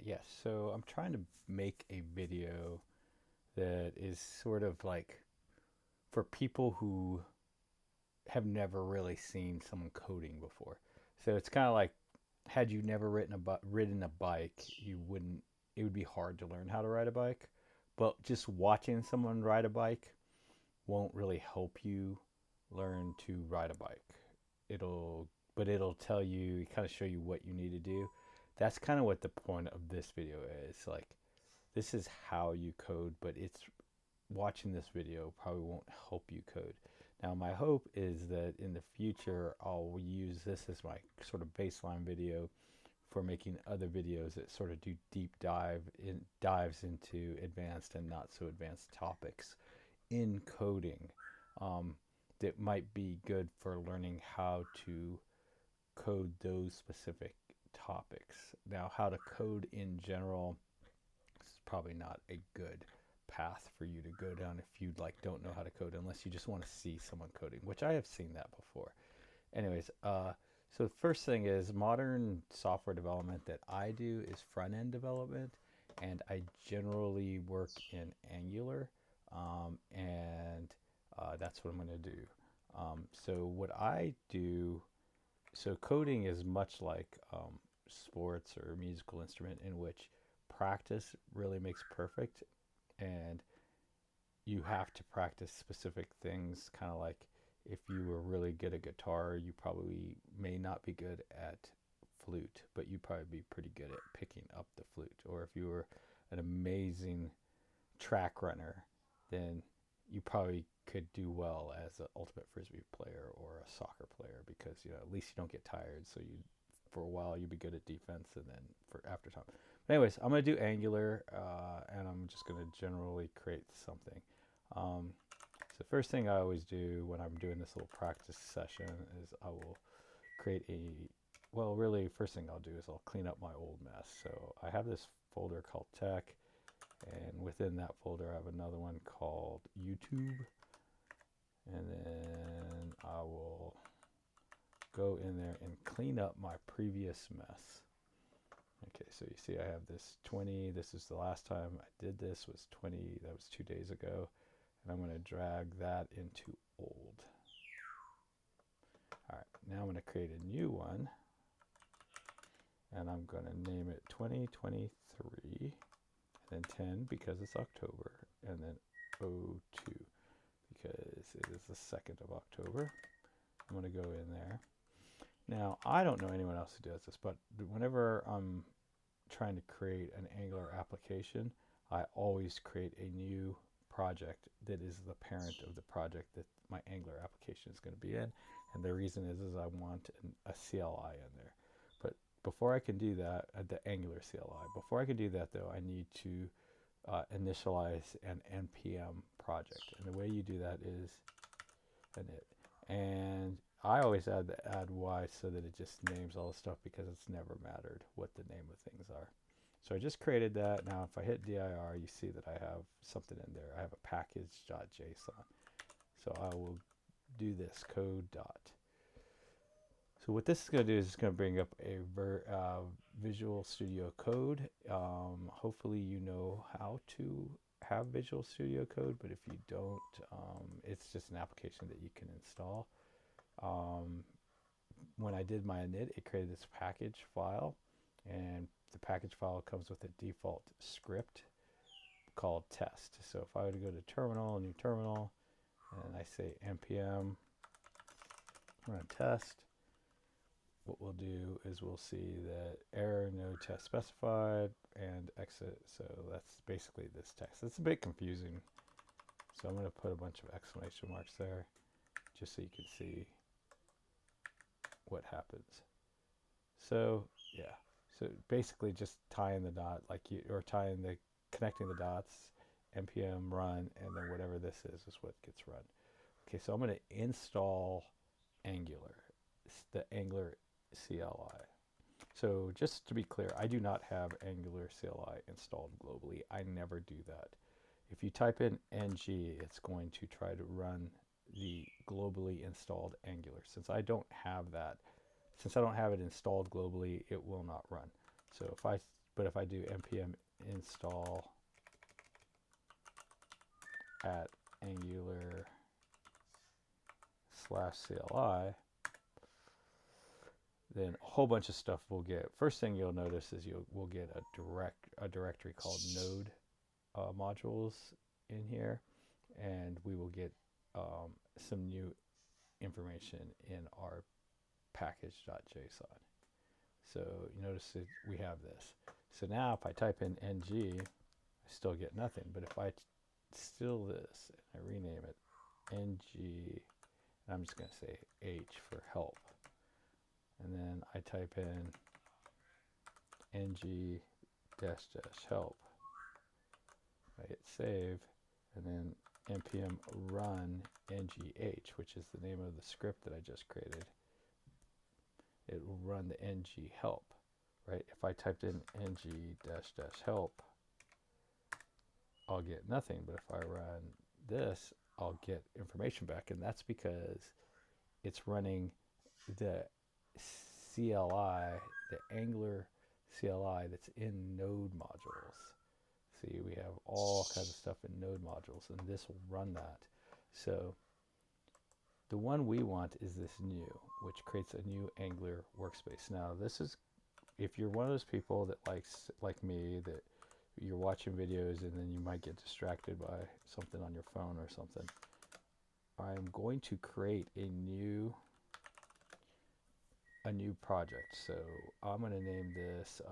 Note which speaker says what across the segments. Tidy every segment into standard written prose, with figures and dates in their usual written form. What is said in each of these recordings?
Speaker 1: Yes, so I'm trying to make a video that is sort of like for people who have never really seen someone coding before. So it's kind of like had you never ridden a bike, you wouldn't it would be hard to learn how to ride a bike. But just watching someone ride a bike won't really help you learn to ride a bike. It'll it'll tell you, kind of show you what you need to do. That's kind of what the point of this video is. Like this is how you code, but it's watching this video probably won't help you code. Now, my hope is that in the future, I'll use this as my sort of baseline video for making other videos that sort of do dives into advanced and not so advanced topics in coding, um, that might be good for learning how to code those specific topics. Now, how to code in general is probably not a good path for you to go down if you like don't know how to code, unless you just want to see someone coding, which I have seen that before. Anyways, so the first thing is modern software development that I do is front end development, and I generally work in Angular, and that's what I'm going to do. So what I do, so coding is much like sports or musical instrument, in which practice really makes perfect, and you have to practice specific things, kind of like if you were really good at guitar, you probably may not be good at flute, but you probably be pretty good at picking up the flute. Or if you were an amazing track runner, then you probably could do well as an ultimate frisbee player or a soccer player, because at least you don't get tired. So you, for a while, you'd be good at defense, and then for after time. But anyways, I'm gonna do Angular, and I'm just gonna generally create something. So first thing I always do when I'm doing this little practice session is I will create well, really, first thing I'll do is I'll clean up my old mess. So I have this folder called tech, and within that folder I have another one called YouTube, and then I will go in there and clean up my previous mess. Okay, so you see I have this 20, this is the last time I did this was 20, that was 2 days ago, and I'm going to drag that into old. All right, now I'm going to create a new one, and I'm going to name it 2023, and then 10 because it's October, and then 02 because it is the 2nd of October. I'm going to go in there. Now, I don't know anyone else who does this, but whenever I'm trying to create an Angular application, I always create a new project that is the parent of the project that my Angular application is going to be in. And the reason is I want a CLI in there. But before I can do that, the Angular CLI, before I can do that though, I need to initialize an npm project. And the way you do that is init. And I always add y so that it just names all the stuff, because it's never mattered what the name of things are. So I just created that. Now if I hit dir, you see that I have something in there. I have a package.json. So I will do this code dot. So what this is going to do is it's going to bring up a Visual Studio Code. Hopefully you know how to have Visual Studio Code, but if you don't, it's just an application that you can install. When I did my init, it created this package file, and the package file comes with a default script called test. So if I were to go to terminal, new terminal, and I say npm run test, what we'll do is we'll see that error no test specified and exit. So that's basically this text. It's a bit confusing, so I'm going to put a bunch of exclamation marks there just so you can see what happens. So yeah, so basically just tying the dot, like you, or connecting the dots, npm run, and then whatever this is what gets run. Okay, so I'm going to install Angular, the Angular CLI. So just to be clear, I do not have Angular CLI installed globally. I never do that. If you type in ng, it's going to try to run the globally installed Angular. Since I don't have that, since I don't have it installed globally, it will not run. So if I do npm install at angular /CLI, then a whole bunch of stuff we'll get. First thing you'll notice is we'll get a directory called node modules in here, and we will get some new information in our package.json. So you notice that we have this. So now if I type in ng, I still get nothing. But if I steal this and I rename it ng, and I'm just going to say h for help, and then I type in ng -- help, I hit save, and then npm run ngh, which is the name of the script that I just created. It will run the ng help, right? If I typed in ng -- help, I'll get nothing. But if I run this, I'll get information back, and that's because it's running the CLI, the Angular CLI that's in node modules. See, we have all kinds of stuff in node modules, and this will run that. So the one we want is this new, which creates a new Angular workspace. Now, this is, if you're one of those people that likes, like me, that you're watching videos and then you might get distracted by something on your phone or something, I'm going to create a new project. So I'm going to name this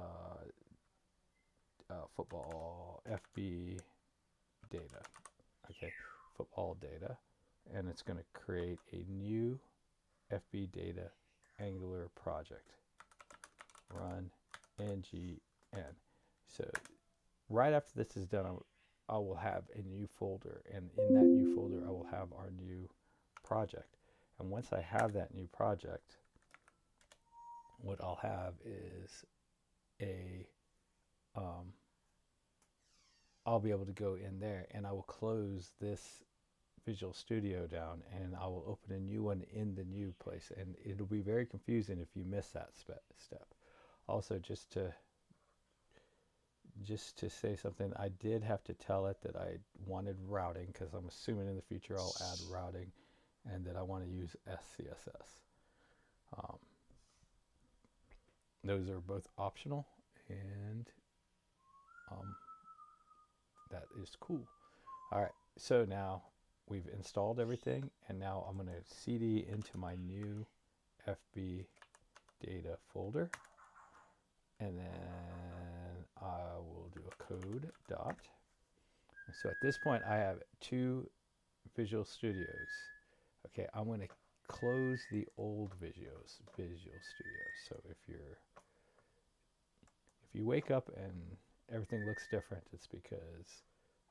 Speaker 1: football FB data. Okay, football data, and it's going to create a new FB data Angular project. Run ngn. So right after this is done, I will have a new folder, and in that new folder I will have our new project. And once I have that new project, what I'll have is I'll be able to go in there, and I will close this Visual Studio down, and I will open a new one in the new place, and it'll be very confusing if you miss that step. Also, just to say something, I did have to tell it that I wanted routing, because I'm assuming in the future I'll add routing, and that I want to use SCSS. Those are both optional, and that is cool. All right, so now we've installed everything, and now I'm going to cd into my new FB data folder, and then I will do a code dot. So at this point I have two Visual Studios. Okay, I'm going to close the old Visual Studios. So if you wake up and everything looks different, it's because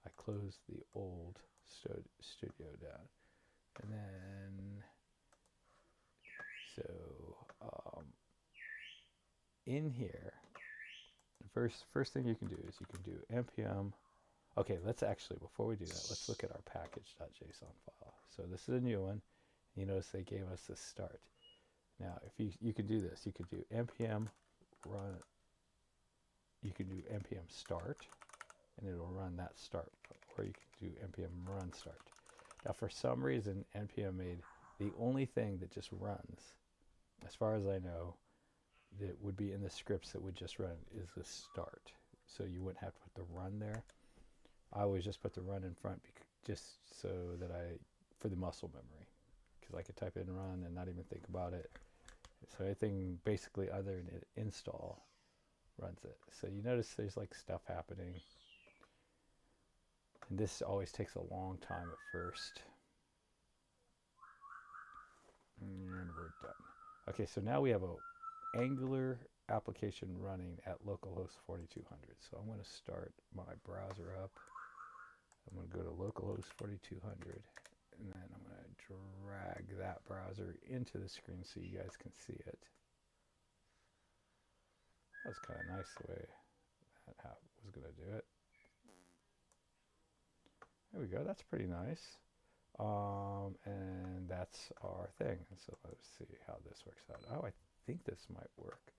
Speaker 1: I closed the old studio down. And then, so in here, the first thing you can do is you can do npm. Okay, let's actually, before we do that, let's look at our package.json file. So this is a new one. You notice they gave us this start. Now, if you can do this, you could do npm run. You can do npm start, and it'll run that start, or you can do npm run start. Now, for some reason, npm made the only thing that just runs, as far as I know, that would be in the scripts that would just run is the start. So you wouldn't have to put the run there. I always just put the run in front, just so that for the muscle memory, because I could type in run and not even think about it. So anything basically other than install runs it. So you notice there's like stuff happening, and this always takes a long time at first. And we're done. Okay, so now we have a Angular application running at localhost 4200. So I'm going to start my browser up. I'm going to go to localhost 4200, and then I'm going to drag that browser into the screen so you guys can see it. That's kind of nice the way that was going to do it. There we go. That's pretty nice. And that's our thing. So let's see how this works out. Oh, I think this might work.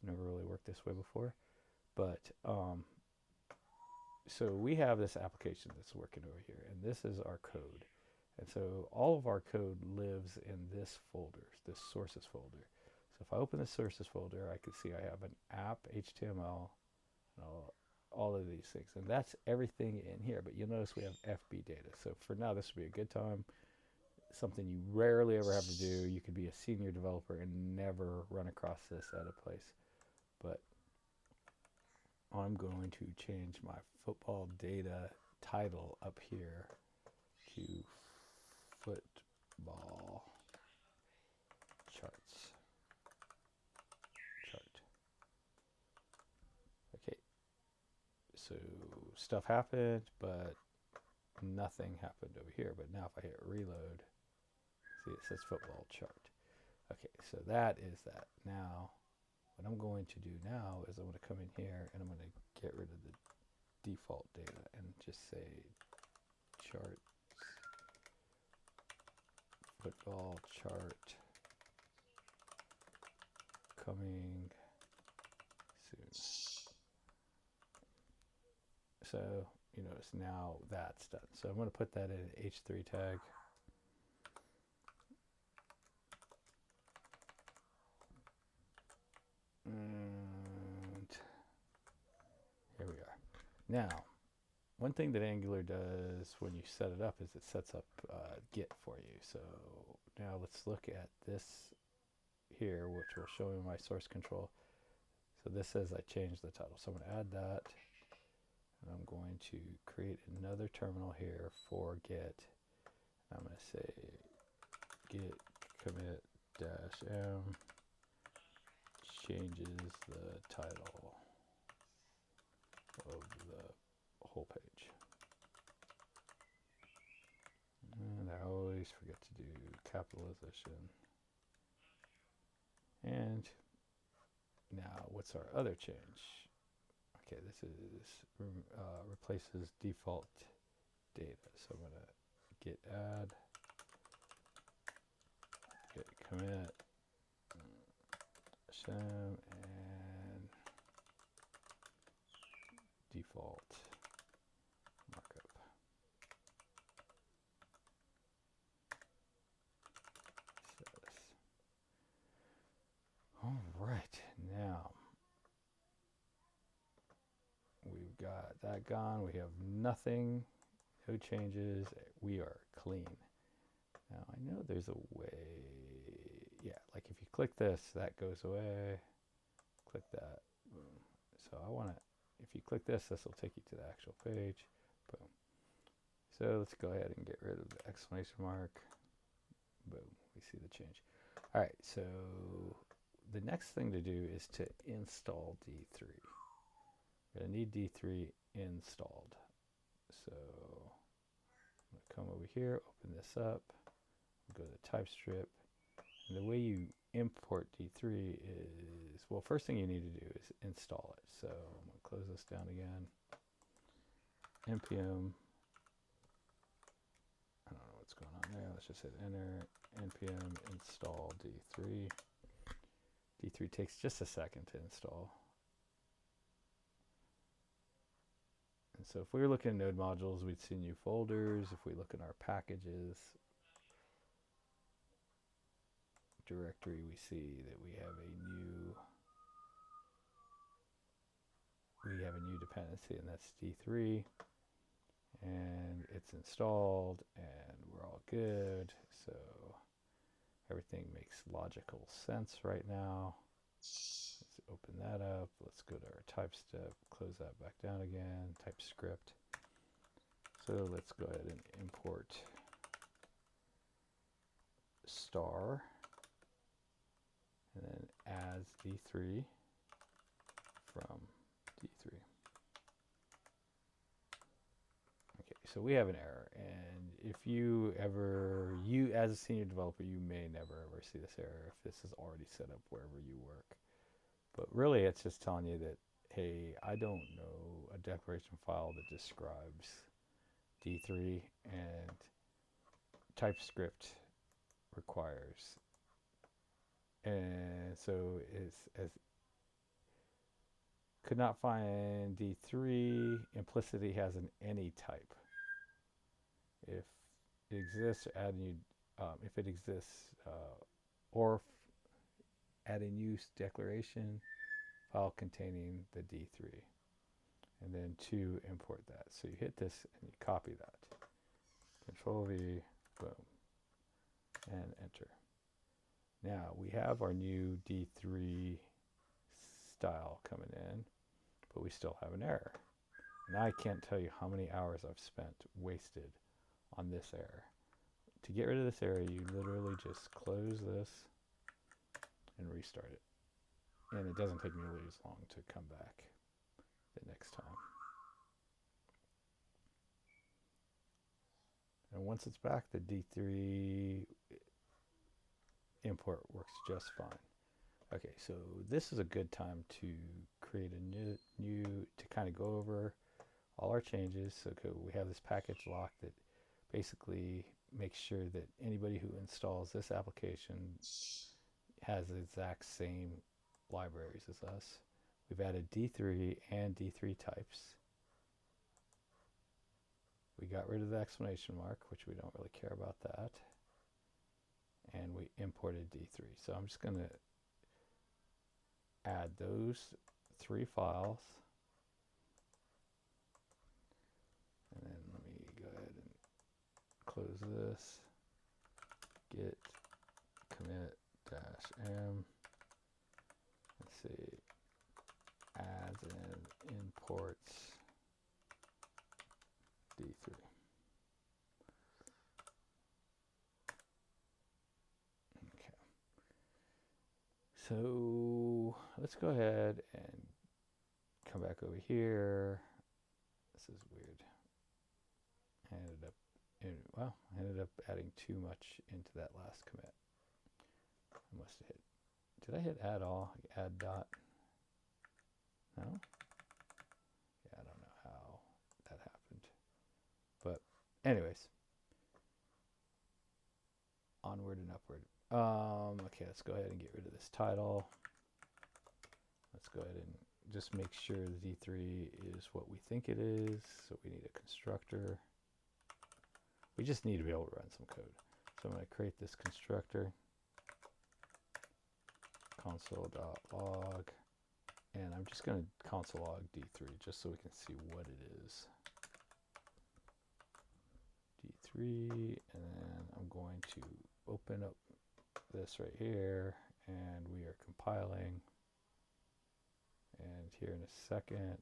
Speaker 1: Never really worked this way before. But so we have this application that's working over here, and this is our code. And so all of our code lives in this folder, this sources folder. So if I open the sources folder, I can see I have an app, HTML, and all of these things. And that's everything in here. But you'll notice we have FB data. So for now, this would be a good time. Something you rarely ever have to do. You could be a senior developer and never run across this at a place. But I'm going to change my football data title up here to football charts. Chart. Okay. So stuff happened, but nothing happened over here. But now if I hit reload, see it says football chart. Okay, so that is that. Now, what I'm going to do now is I'm going to come in here and I'm going to get rid of the default data and just say charts, football chart, coming soon. So you notice now that's done. So I'm going to put that in an H3 tag. And here we are. Now, one thing that Angular does when you set it up is it sets up Git for you. So now let's look at this here, which will show me my source control. So this says I changed the title. So I'm going to add that. And I'm going to create another terminal here for Git. I'm going to say git commit -m changes the title of the whole page. And I always forget to do capitalization. And now what's our other change? Okay, this is replaces default data. So I'm going to git add, git commit, shim, and default markup. All right, now we've got that gone. We have nothing, no changes. We are clean. Now I know there's a way. Yeah, like if you click this, that goes away. Click that, boom. So I want to, if you click this, this will take you to the actual page. Boom. So let's go ahead and get rid of the exclamation mark. Boom, we see the change. All right, so the next thing to do is to install D3. We're going to need D3 installed. So I'm going to come over here, open this up, go to TypeScript. And the way you import D3 is, well, first thing you need to do is install it. So I'm going to close this down again. npm, I don't know what's going on there. Let's just hit enter. npm install D3. D3 takes just a second to install. And so if we were looking at node modules, we'd see new folders. If we look in our packages directory, we see that we have a new dependency, and that's D3. And it's installed, and we're all good. So everything makes logical sense right now. Let's open that up. Let's go to our type step, close that back down again, TypeScript. So let's go ahead and import star, and then as D3 from D3. Okay, so we have an error, and if you ever, as a senior developer, you may never ever see this error if this is already set up wherever you work. But really, it's just telling you that, hey, I don't know a declaration file that describes D3, and TypeScript requires. And so could not find D3. Implicitly has an any type. If it exists, add new. If it exists, or add a new declaration file containing the D3, and then to import that. So you hit this and you copy that. Control V, boom, and enter. Now we have our new D3 style coming in, but we still have an error. And I can't tell you how many hours I've spent wasted on this error. To get rid of this error, you literally just close this and restart it. And it doesn't take me really as long to come back the next time. And once it's back, the D3 import works just fine. Okay, so this is a good time to create a new to kind of go over all our changes. So we have this package lock that basically makes sure that anybody who installs this application has the exact same libraries as us. We've added D3 and D3 types. We got rid of the exclamation mark, which we don't really care about that. And we imported D3. So I'm just going to add those 3 files. And then let me go ahead and close this. Git commit -m. Let's see. Adds and imports D3. Okay. So let's go ahead and come back over here. This is weird. I ended up adding too much into that last commit. I must have hit. Did I hit add all? Add dot? No? Yeah, I don't know how that happened. But anyways. Onward and upward. Okay, let's go ahead and get rid of this title. Let's go ahead and just make sure the D3 is what we think it is. So we need a constructor. We just need to be able to run some code. So I'm going to create this constructor. Console.log. And I'm just going to console log D3 just so we can see what it is. D3, and then I'm going to open up this right here, and we are compiling. And here in a second,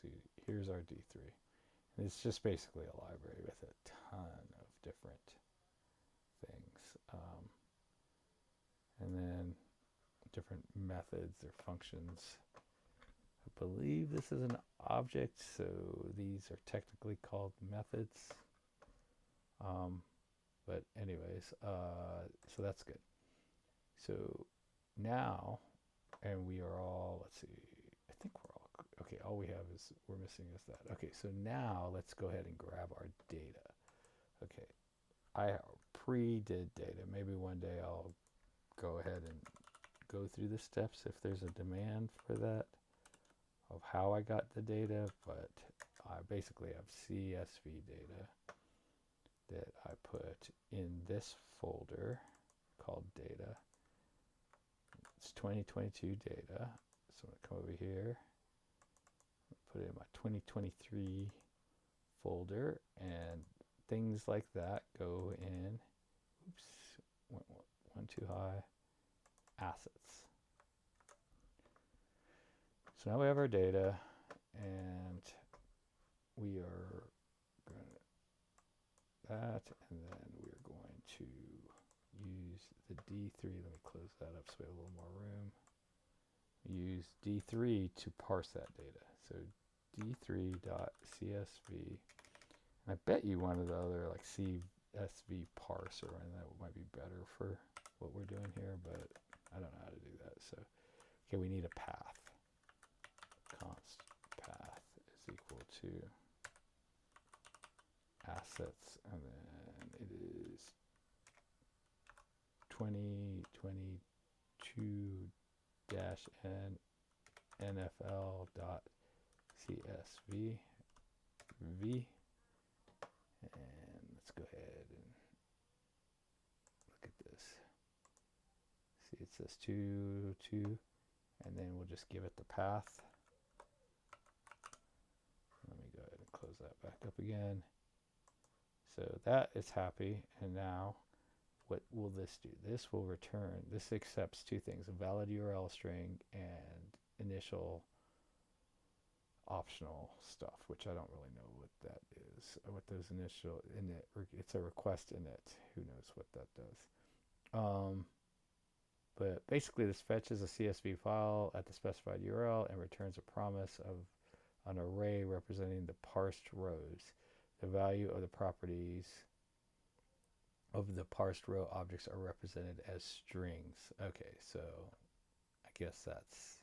Speaker 1: see, here's our D3. And it's just basically a library with a ton of different things. And then different methods or functions. I believe this is an object, so these are technically called methods. But anyways, so that's good. So now, and we are all, let's see, I think we're all, okay, all we have is, we're missing is that. Okay, so now let's go ahead and grab our data. Okay, I pre-did data. Maybe one day I'll go ahead and go through the steps if there's a demand for that, of how I got the data, but I basically have CSV data that I put in this folder called data. It's 2022 data. So I'm going to come over here, put it in my 2023 folder, and things like that go in, oops, went one too high, assets. So now we have our data, and we are going to that, and then we're going to use the D3. Let me close that up so we have a little more room. Use D3 to parse that data. So D3.csv. And I bet you one of the other like CSV parser, and that might be better for what we're doing here, but I don't know how to do that. So, okay, we need a path. Const path is equal to assets, and then it is 2022-n nfl.csv v, and let's go ahead and look at this. See, it says 2, 2, and then we'll just give it the path. Let me go ahead and close that back up again. So that is happy, and now what will this do? This will return, this accepts two things, a valid URL string and initial optional stuff, which I don't really know what that is, what those initial init, it's a request init, who knows what that does. But basically this fetches a CSV file at the specified URL and returns a promise of an array representing the parsed rows. The value of the properties of the parsed row objects are represented as strings. Okay, so I guess that's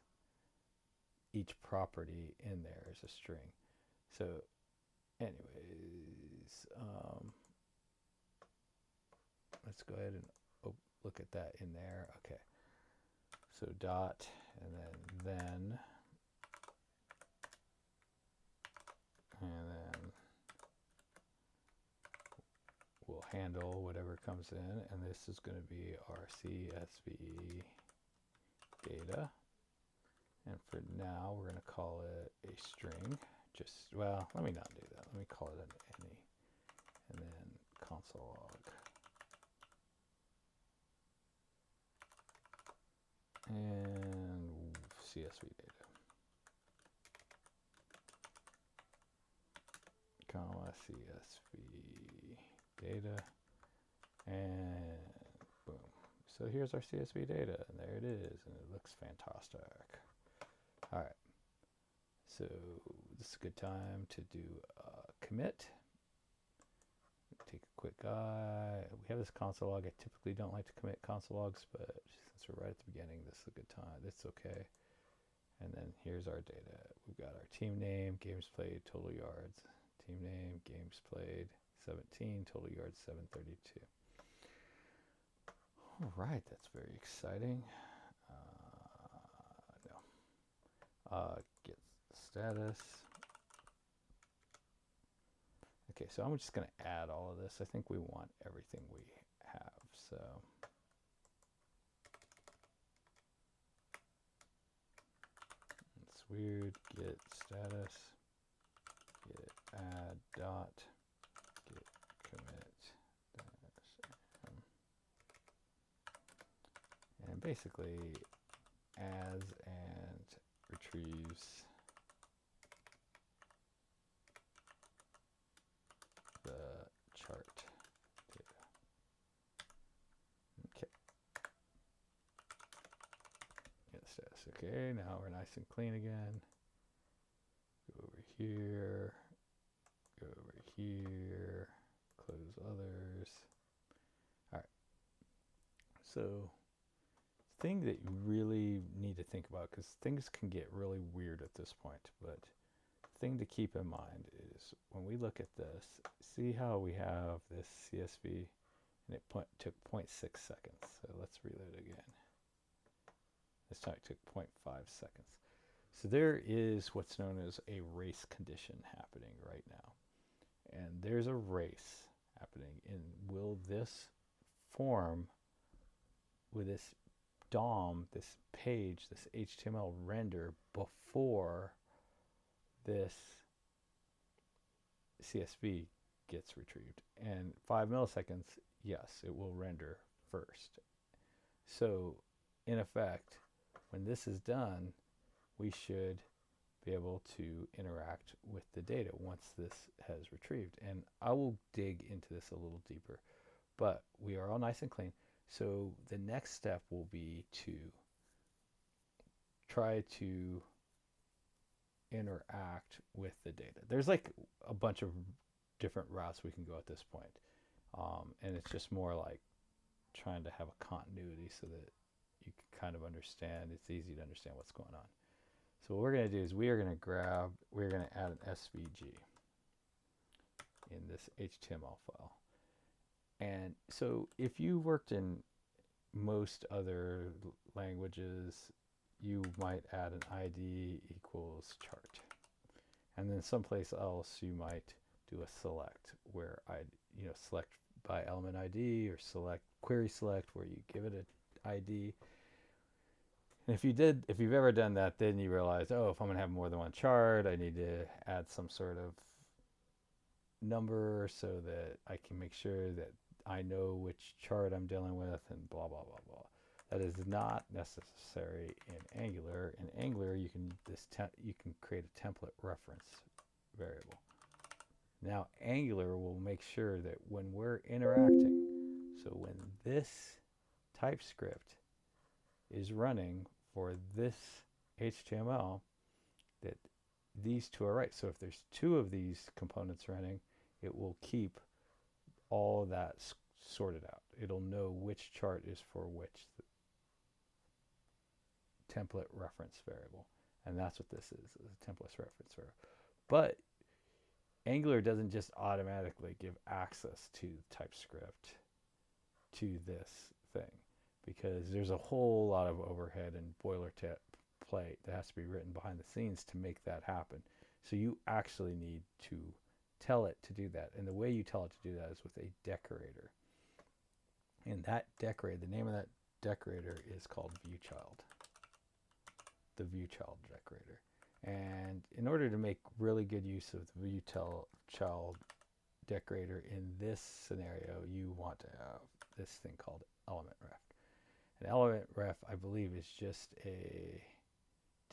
Speaker 1: each property in there is a string. So anyways, let's go ahead and look at that in there. Okay, so dot and then we'll handle whatever comes in, and this is going to be our CSV data. And for now, we're going to call it a string. Just, well, let me not do that. Let me call it an any, and then console log. And CSV data, comma CSV data, and boom. So here's our CSV data, and there it is, and it looks fantastic. All right, so this is a good time to do a commit. Take a quick eye. We have this console log. I typically don't like to commit console logs, but since we're right at the beginning, this is a good time. It's okay. And then here's our data. We've got our team name, games played, total yards. Team name, games played, 17, total yards, 732. All right, that's very exciting. Get status. Okay, so I'm just going to add all of this. I think we want everything we have. So it's weird. Get status. Get add dot. Get commit. And basically adds and retrieves the chart data. Okay. Get status. Okay, now we're nice and clean again. Go over here. Go over here. Close others. All right. So thing that you really need to think about, because things can get really weird at this point, but the thing to keep in mind is when we look at this, see how we have this CSV and it took 0.6 seconds. So let's reload again. This time it took 0.5 seconds. So there is what's known as a race condition happening right now. And there's a race happening. And will this form with this DOM, this page, this HTML render before this CSV gets retrieved? And 5 milliseconds, yes, it will render first. So in effect, when this is done, we should be able to interact with the data once this has retrieved. And I will dig into this a little deeper, but we are all nice and clean. So the next step will be to try to interact with the data. There's like a bunch of different routes we can go at this point. And it's just more like trying to have a continuity so that you can kind of understand, it's easy to understand what's going on. So what we're going to do is we're going to add an SVG in this HTML file. And so if you worked in most other languages, you might add an ID equals chart. And then someplace else you might do a select where select by element ID, or select query select where you give it an ID. And if you've ever done that, then you realize, oh, if I'm going to have more than one chart, I need to add some sort of number so that I can make sure that I know which chart I'm dealing with, and blah, blah, blah, blah. That is not necessary in Angular. In Angular, you can create a template reference variable. Now, Angular will make sure that when we're interacting, so when this TypeScript is running for this HTML, that these two are right. So if there's two of these components running, it will keep all of that sorted out. It'll know which chart is for which template reference variable. And that's what this is a template reference variable. But Angular doesn't just automatically give access to TypeScript to this thing, because there's a whole lot of overhead and boilerplate that has to be written behind the scenes to make that happen. So you actually need to tell it to do that. And the way you tell it to do that is with a decorator. And that decorator, the name of that decorator is called viewchild. The viewchild decorator. And in order to make really good use of the viewchild decorator in this scenario, you want to have this thing called element ref. An element ref, I believe, is just a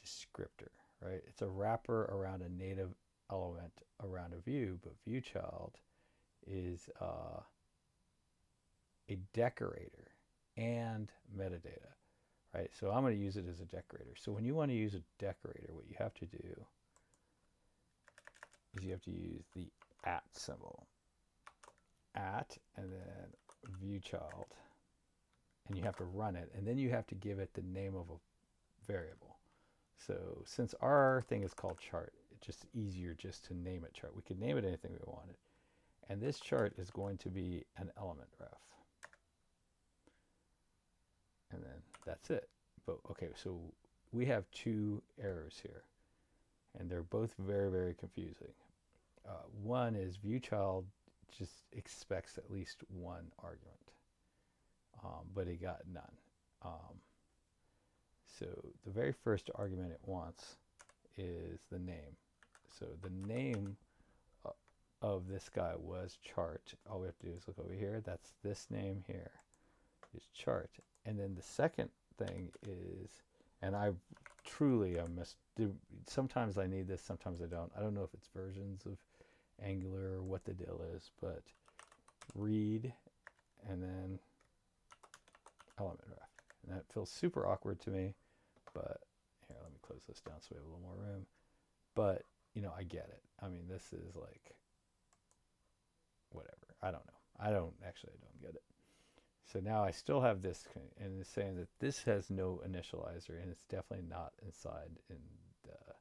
Speaker 1: descriptor, right? It's a wrapper around a native element around a view, but viewchild is a decorator and metadata, right? So I'm going to use it as a decorator. So when you want to use a decorator, what you have to do is you have to use the @ symbol. @ and then viewchild. And you have to run it, and then you have to give it the name of a variable. So since our thing is called chart, it's just easier just to name it chart. We could name it anything we wanted. And this chart is going to be an element ref. And then that's it. But okay, so we have two errors here, and they're both very, very confusing. One is viewchild just expects at least one argument, but it got none. So the very first argument it wants is the name. So the name of this guy was chart. All we have to do is look over here. That's this name here is chart. And then the second thing is, and I truly sometimes I need this, sometimes I don't. I don't know if it's versions of Angular or what the deal is, but read and then element ref. And that feels super awkward to me, but here, let me close this down so we have a little more room. But, I get it. I mean, this is like, whatever. I don't know. I don't get it. So now I still have this, and it's saying that this has no initializer, and it's definitely not inside in the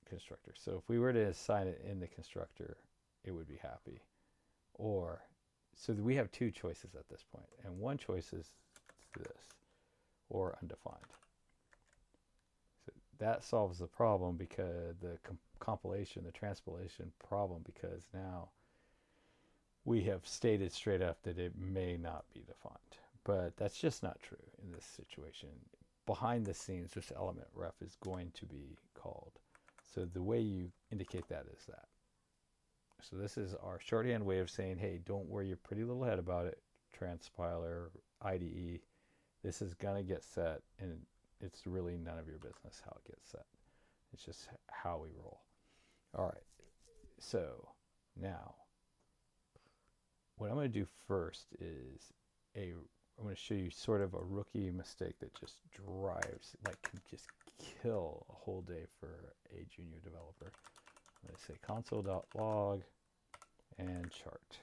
Speaker 1: constructor. So if we were to assign it in the constructor, it would be happy. So we have two choices at this point, and one choice is this, or undefined. So that solves the problem, because the compilation, the transpilation problem, because now we have stated straight up that it may not be defined. But that's just not true in this situation. Behind the scenes, this element ref is going to be called. So the way you indicate that is that. So this is our shorthand way of saying, hey, don't worry your pretty little head about it, transpiler, IDE. This is going to get set, and it's really none of your business how it gets set. It's just how we roll. All right. So now, what I'm going to do first is I'm going to show you sort of a rookie mistake that just drives, like, can just kill a whole day for a junior developer. I'm going to say console.log and chart.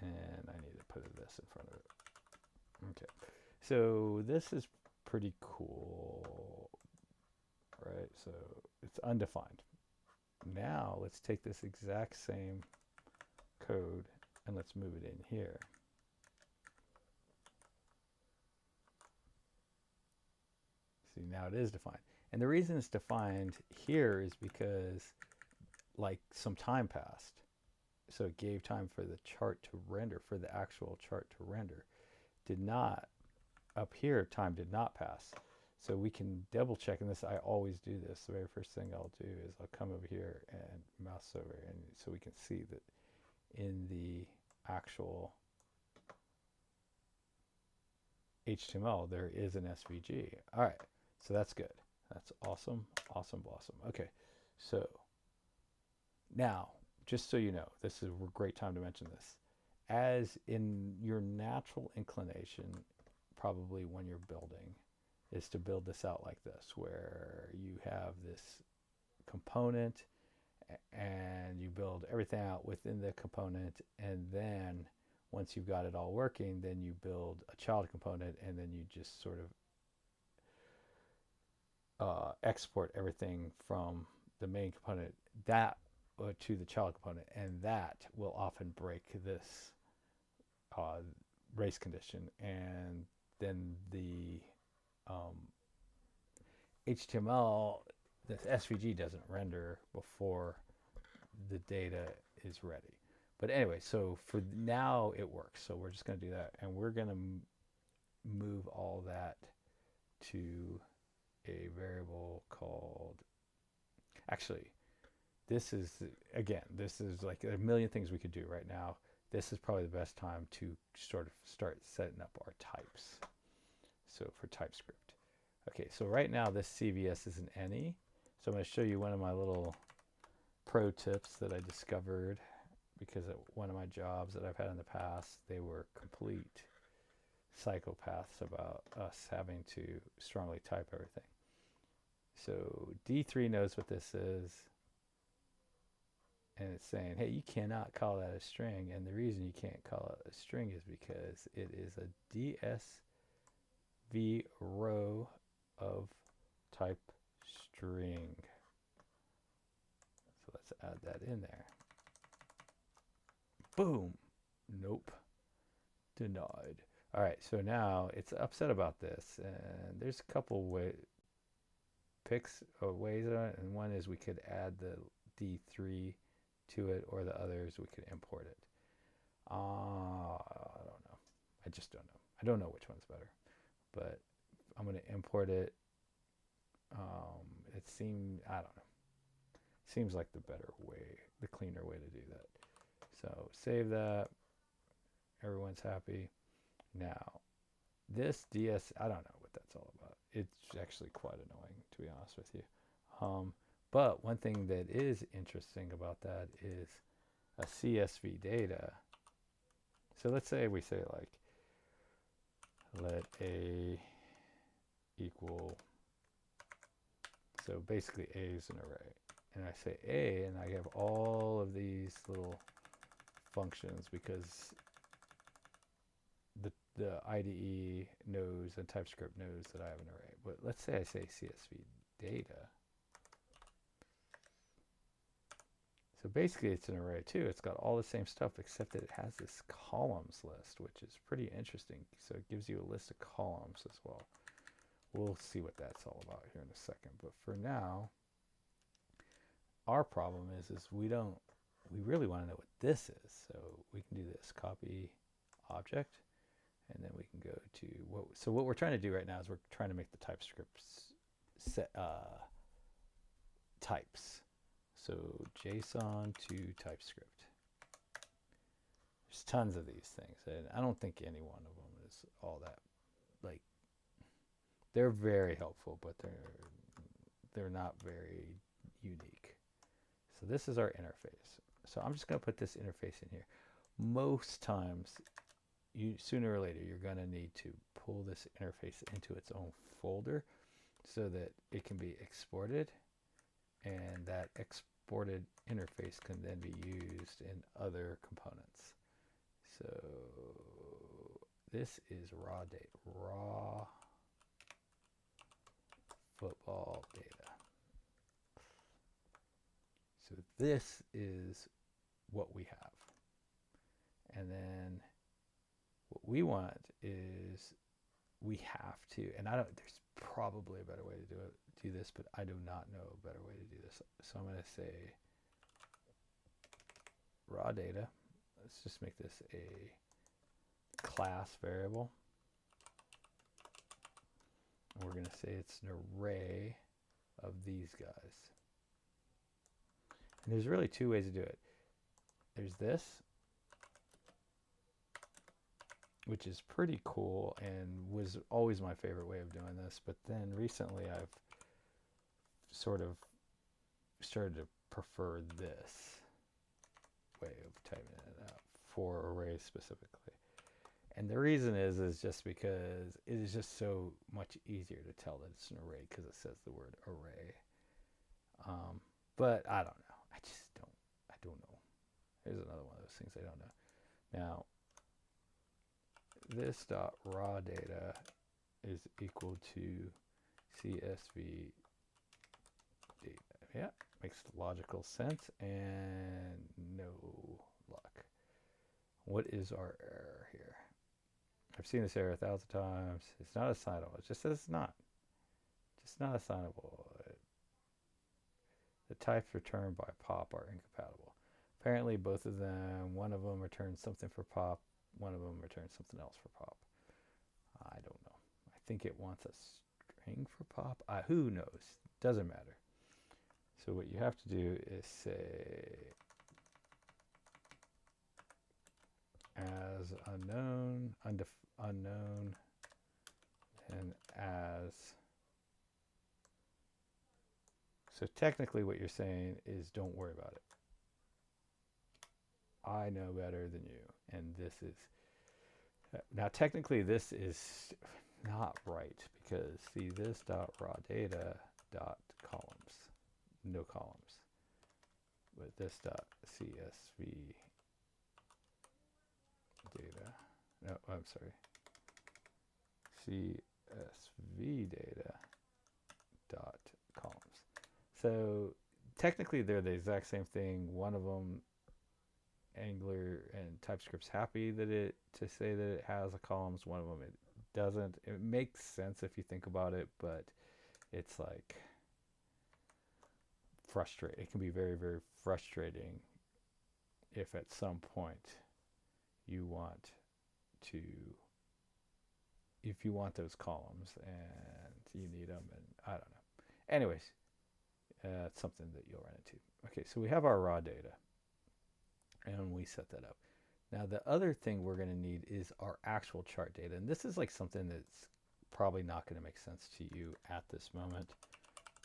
Speaker 1: And I need to put this in front of it. Okay. So this is pretty cool, right? So it's undefined. Now let's take this exact same code and let's move it in here. See, now it is defined. And the reason it's defined here is because like some time passed. So it gave time for the chart to render, for the actual chart to render. Did not, up here, time did not pass. So we can double check, and this, I always do this. The very first thing I'll do is I'll come over here and mouse over, and so we can see that in the actual HTML, there is an SVG. All right, so that's good. That's awesome, awesome, awesome. Okay, so now, just so you know, this is a great time to mention this. As in your natural inclination, probably when you're building, is to build this out like this, where you have this component and you build everything out within the component, and then once you've got it all working, then you build a child component, and then you just sort of export everything from the main component that to the child component, and that will often break this race condition, and then the HTML, this SVG doesn't render before the data is ready. But anyway, so for now it works. So we're just going to do that, and we're going to move all that to a variable called, actually, this is, again, this is like a million things we could do right now. This is probably the best time to sort of start setting up our types. So for TypeScript. Okay, so right now this CVS is an any. So I'm going to show you one of my little pro tips that I discovered, because at one of my jobs that I've had in the past, they were complete psychopaths about us having to strongly type everything. So D3 knows what this is, and it's saying, hey, you cannot call that a string, and the reason you can't call it a string is because it is a DSV row of type string. So let's add that in there. Boom. Nope. Denied. All right, so now it's upset about this, and there's a couple ways on it, and one is we could add the D3 to it, or the others we could import it. I don't know. I just don't know. I don't know which one's better, but I'm going to import it. It seemed, I don't know. Seems like the better way, the cleaner way to do that. So save that. Everyone's happy. Now, this DS, I don't know what that's all about. It's actually quite annoying, to be honest with you. But one thing that is interesting about that is a CSV data. So let's say we say like, let A equal, so basically A is an array. And I say A, and I have all of these little functions, because the IDE knows and TypeScript knows that I have an array. But let's say I say CSV data. So basically it's an array too. It's got all the same stuff, except that it has this columns list, which is pretty interesting. So it gives you a list of columns as well. We'll see what that's all about here in a second. But for now, our problem is we really want to know what this is. So we can do this, copy object, and then we can go to so what we're trying to do right now is we're trying to make the TypeScript set types. So JSON to TypeScript. There's tons of these things, and I don't think any one of them is all that, like, they're very helpful, but they're not very unique. So this is our interface. So I'm just going to put this interface in here. Most times, sooner or later, you're going to need to pull this interface into its own folder so that it can be exported, and that exported interface can then be used in other components. So this is raw football data. So this is what we have. And then what we want is we have to, and there's probably a better way to do this, but I do not know a better way to do this. So I'm going to say raw data. Let's just make this a class variable. And we're going to say it's an array of these guys. And there's really two ways to do it. There's this, which is pretty cool and was always my favorite way of doing this. But then recently I've sort of started to prefer this way of typing it out for arrays specifically. And the reason is just because it is just so much easier to tell that it's an array because it says the word array. But I don't know. I don't know. Here's another one of those things I don't know. Now, this dot raw data is equal to CSV data. Yeah, makes logical sense and no luck. What is our error here? I've seen this error 1,000 times. It's not assignable. It just says it's not. Just not assignable. The types returned by pop are incompatible. Apparently both of them, one of them returns something for pop, one of them returns something else for pop. I don't know. I think it wants a string for pop. Who knows? Doesn't matter. So what you have to do is say as unknown, unknown, and as. So technically what you're saying is don't worry about it. I know better than you. And this is, now technically this is not right because see this dot raw data dot columns, no columns. But this dot CSV data, no, I'm sorry, CSV data dot columns. So technically they're the exact same thing. One of them, Angular and TypeScript's happy that to say that it has a columns. One of them it doesn't. It makes sense if you think about it, but it's like frustrating. It can be very, very frustrating if at some point you want to, if you want those columns and you need them, and I don't know. Anyways, it's something that you'll run into. Okay, so we have our raw data, and we set that up. Now the other thing we're going to need is our actual chart data, and this is like something that's probably not going to make sense to you at this moment,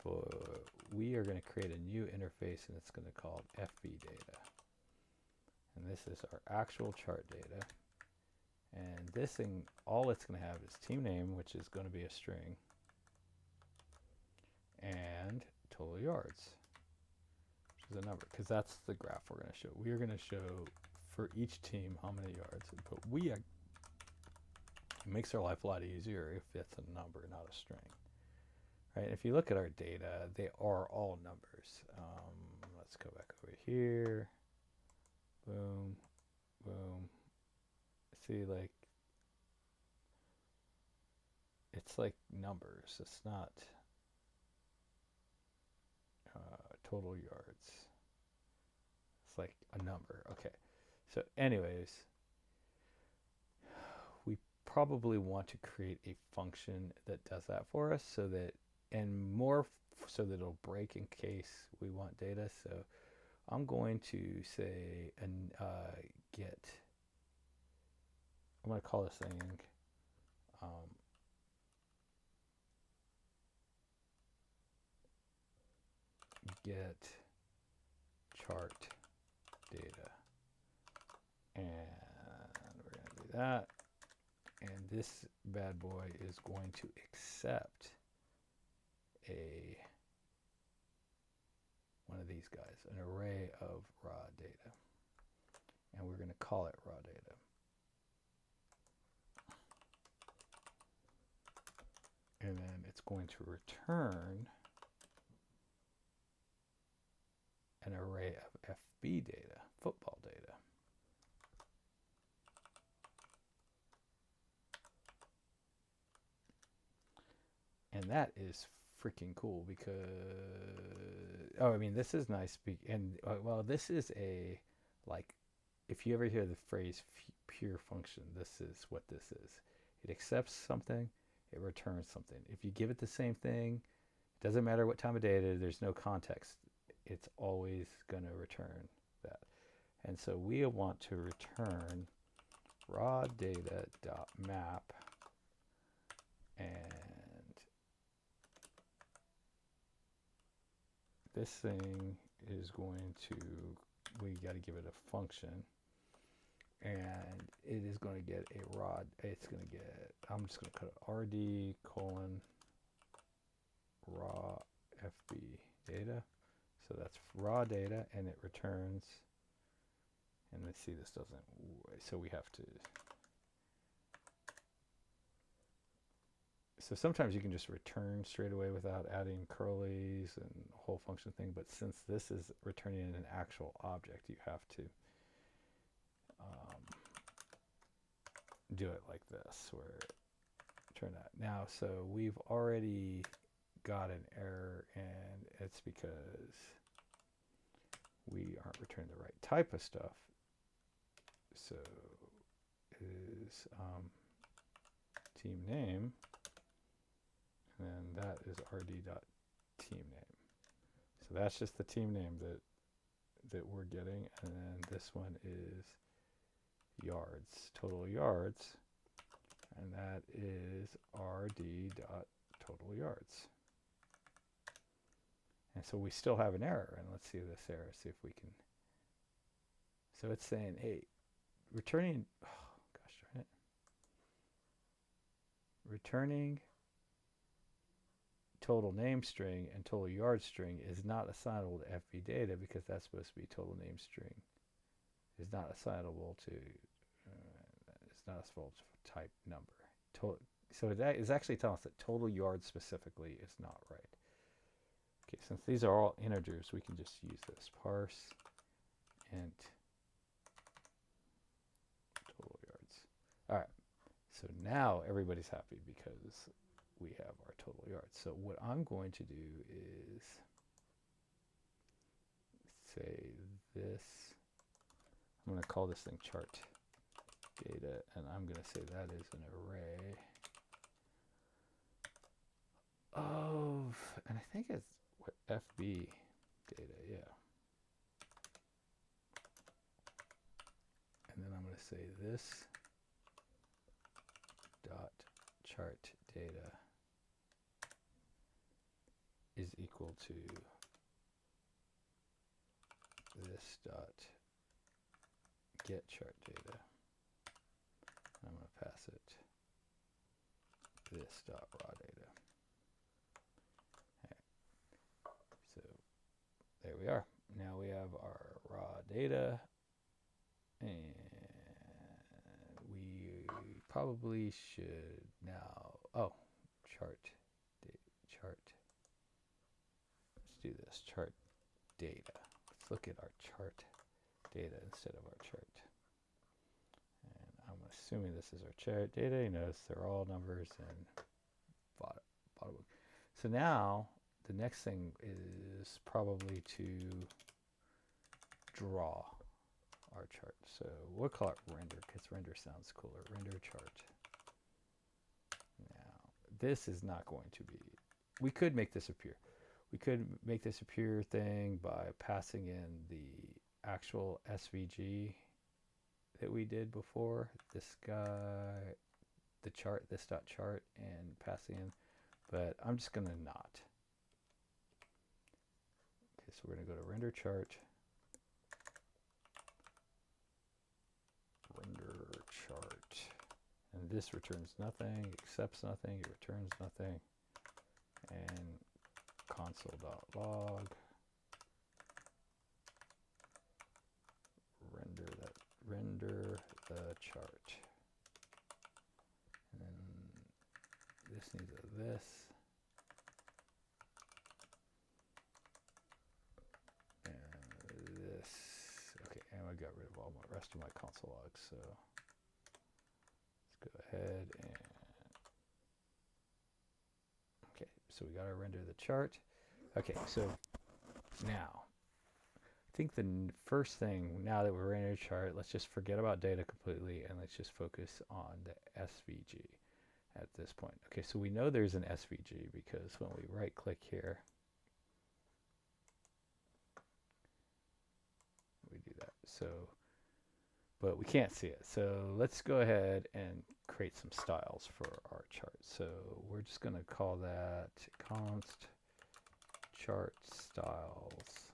Speaker 1: but we are going to create a new interface, and it's going to call FB data, and this is our actual chart data. And this thing, all it's going to have is team name, which is going to be a string, and total yards, which is a number, because that's the graph we're going to show. We are going to show for each team how many yards, but it makes our life a lot easier if it's a number, not a string. Right? If you look at our data, they are all numbers. Let's go back over here. Boom, boom. See, like, it's like numbers. It's not total yards. It's like a number. Okay. So anyways, we probably want to create a function that does that for us, so that, and more so that it'll break in case we want data. So I'm going to say get, I'm going to call this thing get chart data, and we're going to do that, and this bad boy is going to accept one of these guys, an array of raw data, and we're going to call it raw data. And then it's going to return an array of FB data, football data. And that is freaking cool because, oh, I mean, this is nice. And, well, this is a, like, if you ever hear the phrase pure function, this is what this is. It accepts something, it returns something. If you give it the same thing, it doesn't matter what time of day it is, there's no context. It's always going to return that. And so we want to return raw data dot map, and this thing is going to, we got to give it a function, and it is going to get a raw, it's going to get, I'm just going to put rd colon raw fb data. So that's raw data, and it returns, and let's see, this doesn't, so we have to, so sometimes you can just return straight away without adding curlies and the whole function thing, but since this is returning an actual object, you have to do it like this, where turn that. Now, so we've already got an error, and it's because we aren't returning the right type of stuff. So is team name, and then that is rd.team name. So that's just the team name that we're getting, and then this one is yards, total yards, and that is rd.total yards. And so we still have an error, and let's see this error, see if we can. So it's saying, hey, returning, oh gosh darn it, returning total name string and total yard string is not assignable to FB data, because that's supposed to be total name string is not assignable to, it's not assignable to type number. So that is actually telling us that total yard specifically is not right. Okay, since these are all integers, we can just use this parse int total yards. All right, so now everybody's happy because we have our total yards. So what I'm going to do is say this, I'm going to call this thing chart data, and I'm going to say that is an array of, and I think it's what, FB data, yeah. And then I'm going to say this dot chart data is equal to this dot get chart data. I'm going to pass it this dot raw data. Okay. So there we are. Now we have our raw data, and we probably should now, oh, chart. Let's do this, chart data. Let's look at our chart data instead of our chart. And I'm assuming this is our chart data. You notice they're all numbers and bottom. So now the next thing is probably to draw our chart. So we'll call it render, because render sounds cooler. Render chart. Now this is not going to be, we could make this appear. We could make this appear thing by passing in the actual SVG that we did before, this guy, the chart, this dot chart, and passing in, but I'm just going to not. Okay, so we're going to go to render chart, and this returns nothing, accepts nothing, it returns nothing, and console.log render the chart, and then this needs a this, and this. Okay, and I got rid of all my rest of my console logs, so let's go ahead and, okay, So we got to render the chart. Okay, so now I think the first thing, now that we're rendering a chart, let's just forget about data completely and let's just focus on the SVG at this point. Okay, so we know there's an SVG because when we right click here, we do that. So, but we can't see it. So let's go ahead and create some styles for our chart. So we're just going to call that const chart styles.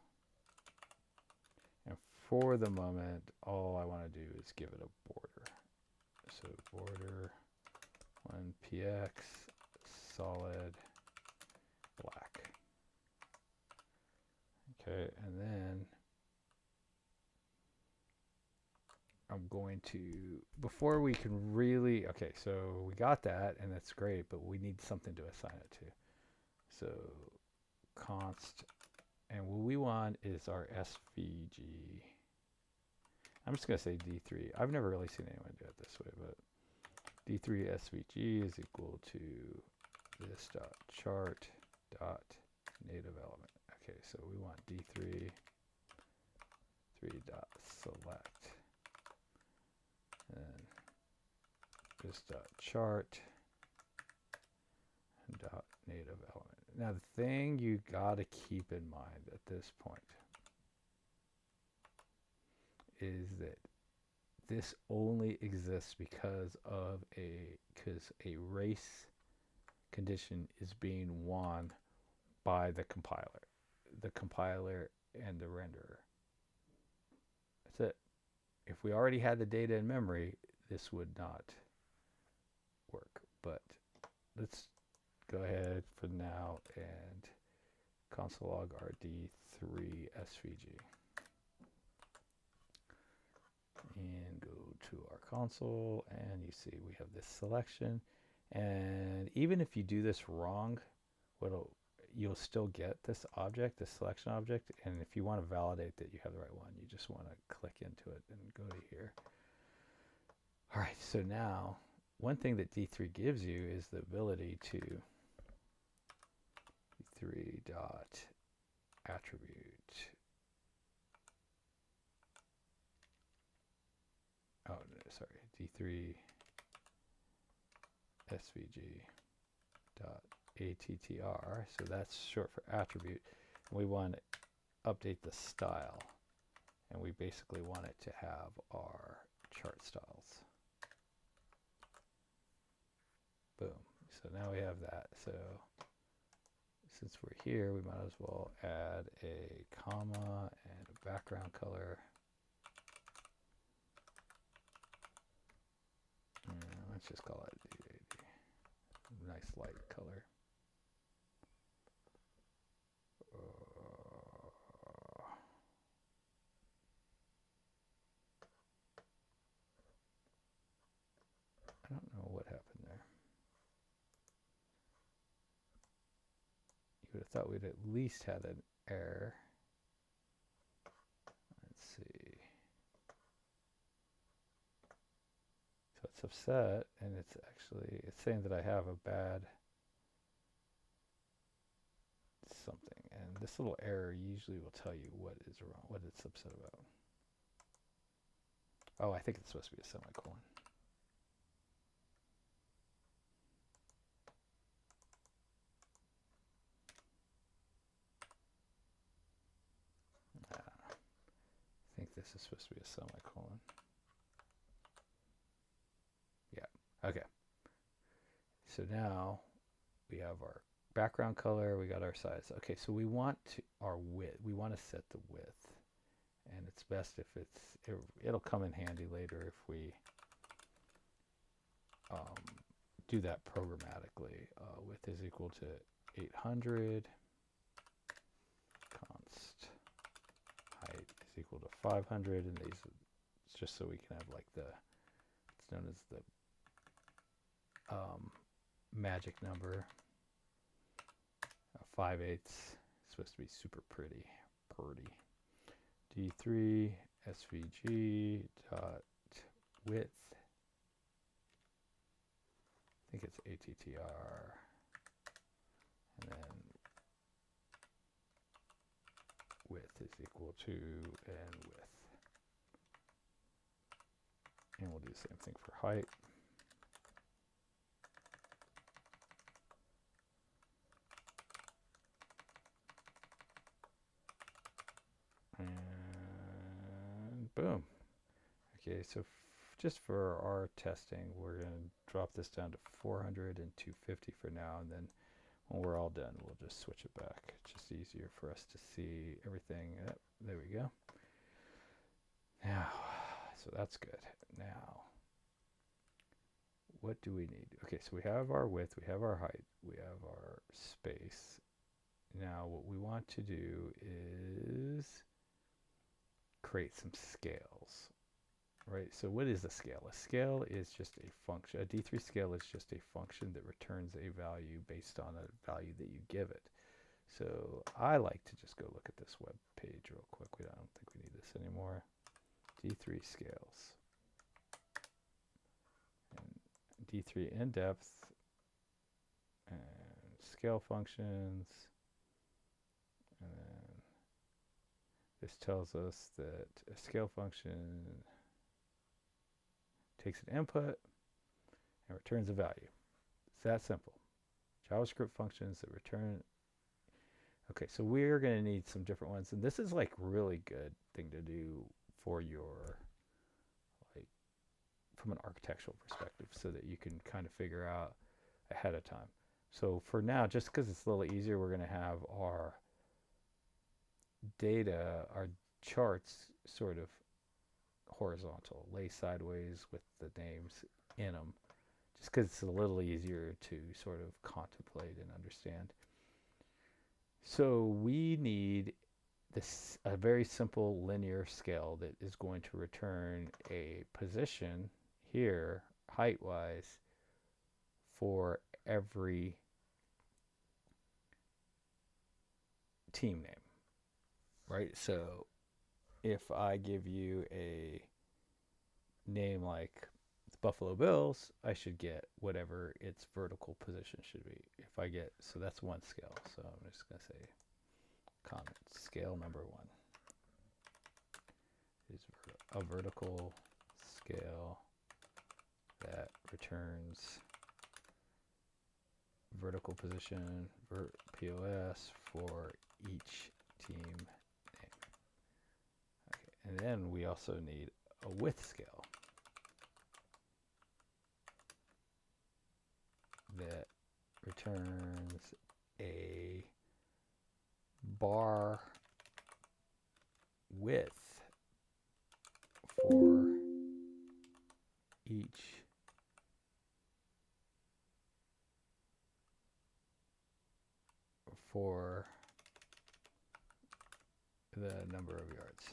Speaker 1: And for the moment, all I want to do is give it a border. So border 1px solid black. Okay, and then I'm going to, before we can really, okay, so we got that and that's great, but we need something to assign it to. So const, and what we want is our SVG. I'm just going to say D3. I've never really seen anyone do it this way, but D3 SVG is equal to this dot chart dot native element. Okay, so we want D3 3 dot select, and this dot chart and dot native element. Now the thing you gotta keep in mind at this point is that this only exists because a race condition is being won by the compiler and the renderer. That's it. If we already had the data in memory, this would not work. But let's go ahead for now and console log our D3 SVG. And go to our console, and you see we have this selection. And even if you do this wrong, you'll still get this object, this selection object. And if you want to validate that you have the right one, you just want to click into it and go to here. All right, so now one thing that D3 gives you is the ability to D3 dot attribute. Oh, no, sorry, D3 SVG dot attr. So that's short for attribute. And we want to update the style. And we basically want it to have our chart styles. Boom. So now we have that. So since we're here, we might as well add a comma and a background color. Let's just call it a nice light color. I don't know what happened there. You would have thought we'd at least had an error. Let's see. So it's upset, and it's saying that I have a bad something. And this little error usually will tell you what is wrong, what it's upset about. Oh, I think it's supposed to be a semicolon. I think this is supposed to be a semicolon. Yeah, okay. So now we have our background color, we got our size. Okay, so we want our width. We want to set the width. And it's best if it'll come in handy later if we do that programmatically. Width is equal to 800. Const height is equal to 500. And these, it's just so we can have like it's known as the magic number. 5/8 supposed to be super pretty. D3 SVG dot width. I think it's attr. And then is equal to and width. And we'll do the same thing for height. And boom. Okay, so just for our testing, we're going to drop this down to 400 and 250 for now, and then when we're all done, we'll just switch it back. It's just easier for us to see everything. Yep, there we go. Now, so that's good. Now, what do we need? Okay, so we have our width, we have our height, we have our space. Now, what we want to do is create some scales, right? So what is a scale? A scale is just a function. A D3 scale is just a function that returns a value based on a value that you give it. So I like to just go look at this web page real quick. I don't think we need this anymore. D3 scales. And D3 in-depth and scale functions. And then this tells us that a scale function takes an input and returns a value. It's that simple. JavaScript functions that return. Okay, so we're going to need some different ones, and this is like really good thing to do for your, like, from an architectural perspective, so that you can kind of figure out ahead of time. So for now, just because it's a little easier, we're going to have our data, our charts, sort of horizontal, lay sideways with the names in them, just because it's a little easier to sort of contemplate and understand. So we need this a very simple linear scale that is going to return a position here, height-wise, for every team name, right? So if I give you a name like Buffalo Bills, I should get whatever its vertical position should be. If I get, so that's one scale. So I'm just going to say comment scale number 1 is a vertical scale that returns vertical position POS for each team name. Okay, and then we also need a width scale that returns a bar width for each for the number of yards.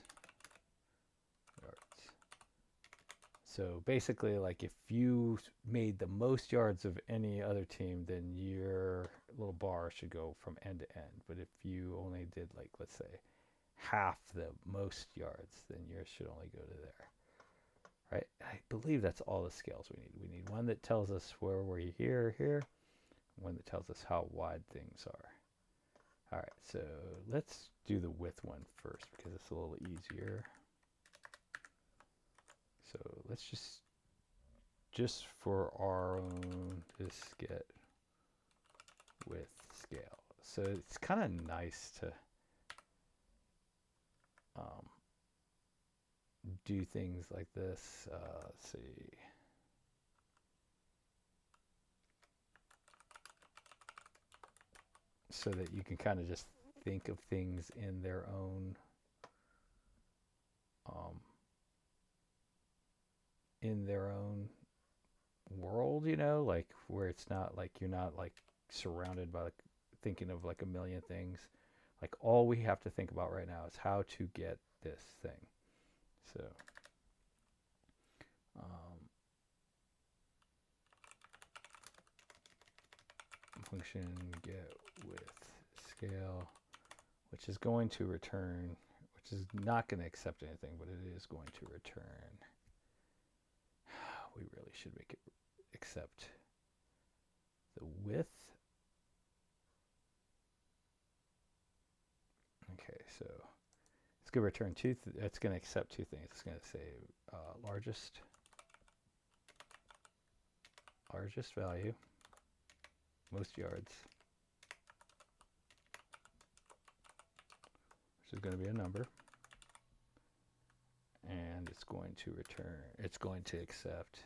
Speaker 1: So basically, like, if you made the most yards of any other team, then your little bar should go from end to end. But if you only did, like, let's say half the most yards, then yours should only go to there, right? I believe that's all the scales we need. We need one that tells us where we're here, one that tells us how wide things are. All right, so let's do the width one first because it's a little easier. So let's just for our own, just get width scale. So it's kind of nice to do things like this. Let's see. So that you can kind of just think of things in their own world, you know, like where it's not like you're not like surrounded by like thinking of like a million things. Like all we have to think about right now is how to get this thing. So function get width scale, which is going to return, which is not going to accept anything, but it is going to return. We really should make it accept the width. Okay, so going to return it's going to accept two things. It's going to say largest value, most yards, which is going to be a number, and it's going to accept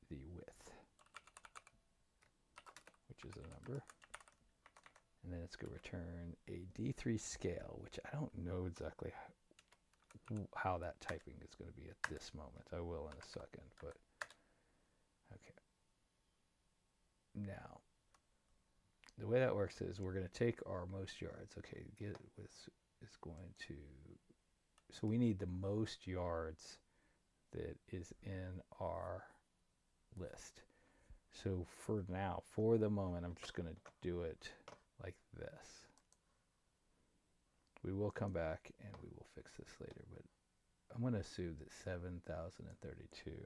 Speaker 1: the width, which is a number, and then it's going to return a D3 scale, which I don't know exactly how that typing is going to be at this moment. I will in a second, but okay. Now, the way that works is we're going to take our most yards. Okay, get it with is going to, so we need the most yards that is in our list. So for now, for the moment, I'm just going to do it like this. We will come back and we will fix this later, but I'm going to assume that 7,032 is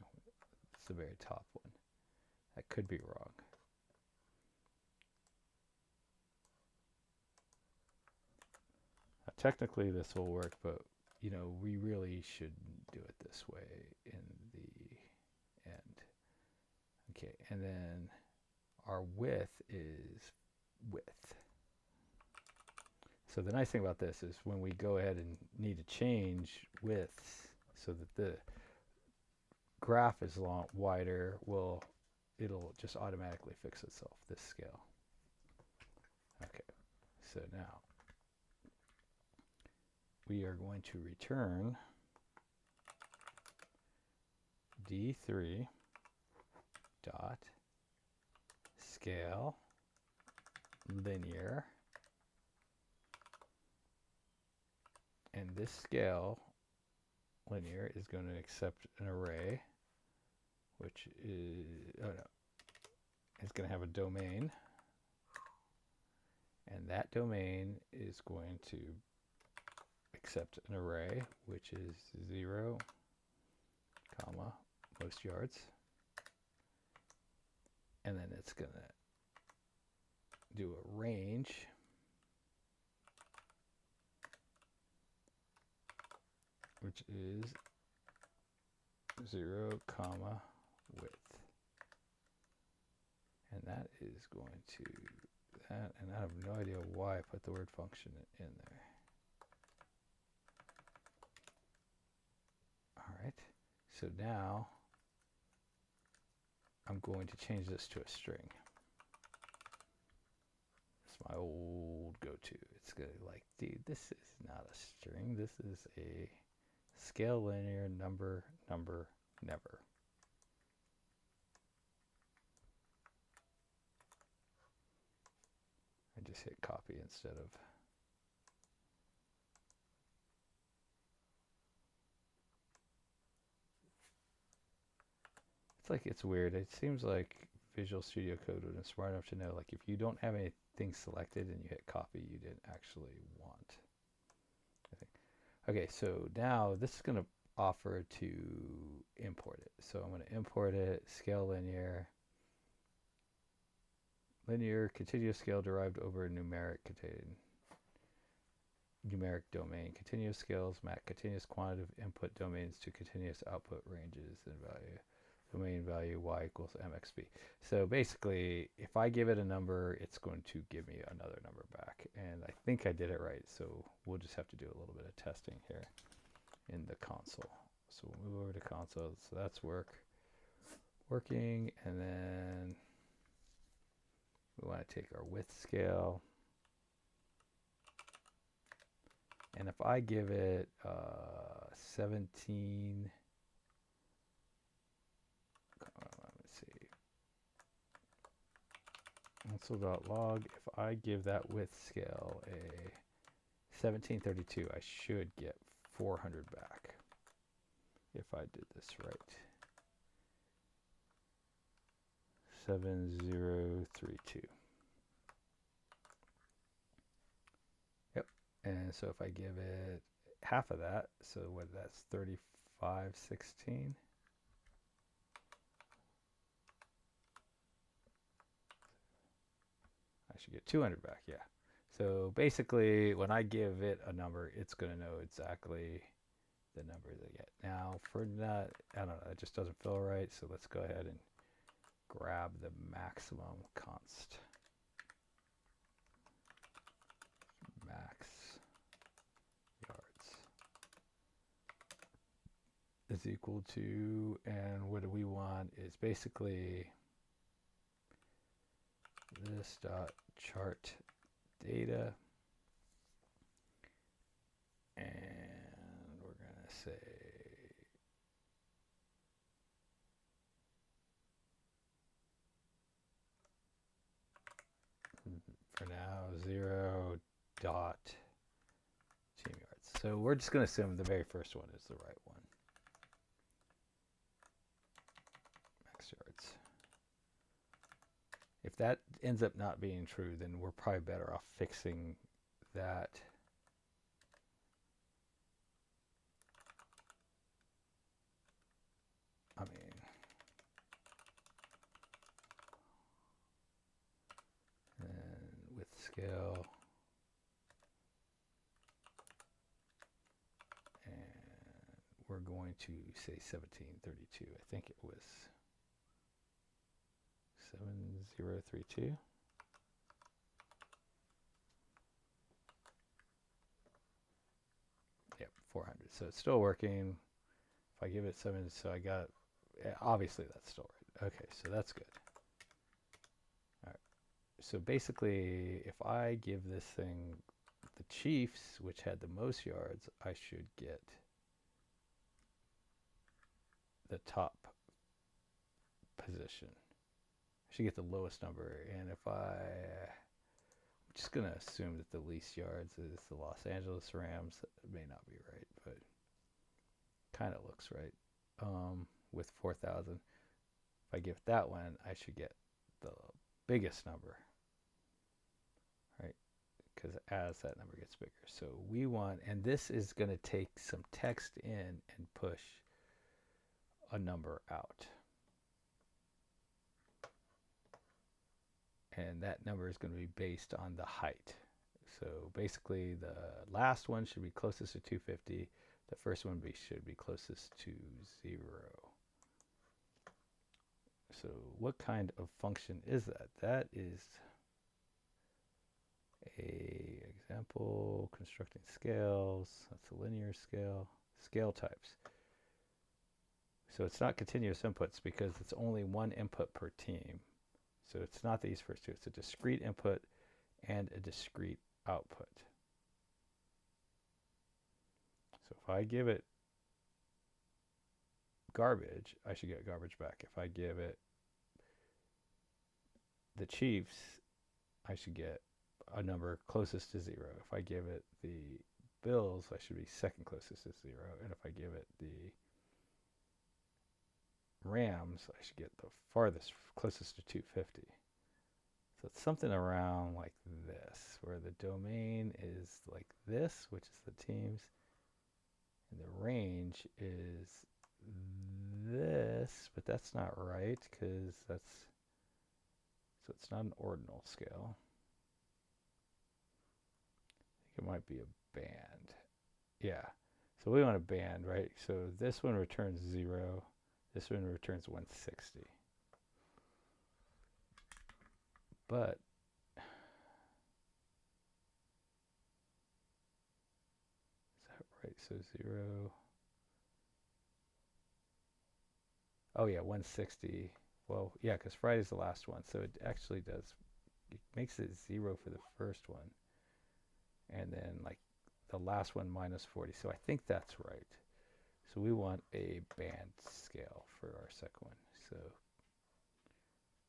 Speaker 1: the very top one. That could be wrong. Now, technically this will work, but you know, we really shouldn't do it this way in the end. Okay, and then our width is width. So the nice thing about this is when we go ahead and need to change widths so that the graph is wider, it'll just automatically fix itself, this scale. Okay, so now we are going to return D3 dot scale linear, and this scale linear is going to accept an array, which is, it's going to have a domain, and that domain is going to accept an array, which is 0, comma, most yards, and then it's going to do a range, which is 0, comma, width. And that is going to that, and I have no idea why I put the word function in there. All right, so now I'm going to change this to a string. It's my old go-to. It's gonna like, dude, this is not a string. This is a scale linear number, never. I just hit copy instead of. It's like, it's weird. It seems like Visual Studio Code would have been smart enough to know, like, if you don't have anything selected and you hit copy, you didn't actually want, I think. Okay, so now this is going to offer to import it. So I'm going to import it, scale linear, continuous scale derived over numeric domain, continuous scales map continuous quantitative input domains to continuous output ranges and value. Domain value y equals mxp. So basically, if I give it a number, it's going to give me another number back. And I think I did it right, so we'll just have to do a little bit of testing here in the console. So we'll move over to console. So that's working, and then we want to take our width scale. And if I give it 17, let's see, console.log, if I give that width scale a 1732, I should get 400 back if I did this right. 7032. Yep. And so if I give it half of that, so what, that's 3516. I should get 200 back, yeah. So basically, when I give it a number, it's going to know exactly the number they get. Now, for that, I don't know, it just doesn't feel right. So let's go ahead and grab the maximum const. Max yards is equal to, and what we want is basically this dot chart data, and we're going to say for now 0 dot team yards. So we're just going to assume the very first one is the right one. Max yards. If that ends up not being true, then we're probably better off fixing that. I mean, and with scale, and we're going to say 1732. I think it was 7032. Yep, 400. So it's still working. If I give it 7, so I got, obviously that's still right. Okay, so that's good. All right. So basically, if I give this thing the Chiefs, which had the most yards, I should get the top position. I should get the lowest number. And if I'm just going to assume that the least yards is the Los Angeles Rams. That may not be right, but kind of looks right. With 4,000. If I give it that one, I should get the biggest number, right? Because as that number gets bigger. So we want, and this is going to take some text in and push a number out. And that number is going to be based on the height. So basically the last one should be closest to 250. The first one should be closest to 0. So what kind of function is that? That is a example constructing scales. That's a linear scale. Scale types. So it's not continuous inputs because it's only one input per team. So it's not these first two. It's a discrete input and a discrete output. So if I give it garbage, I should get garbage back. If I give it the Chiefs, I should get a number closest to 0. If I give it the Bills, I should be second closest to 0. And if I give it the Rams, I should get the farthest, closest to 250. So it's something around like this, where the domain is like this, which is the teams, and the range is this, but that's not right because that's, so it's not an ordinal scale. I think it might be a band. Yeah, so we want a band, right? So this one returns 0, this one returns 160. But is that right? So 0. Oh yeah, 160. Well, yeah, because Friday's the last one, so it actually does. It makes it 0 for the first one, and then like the last one minus 40. So I think that's right. So we want a band scale for our second one. So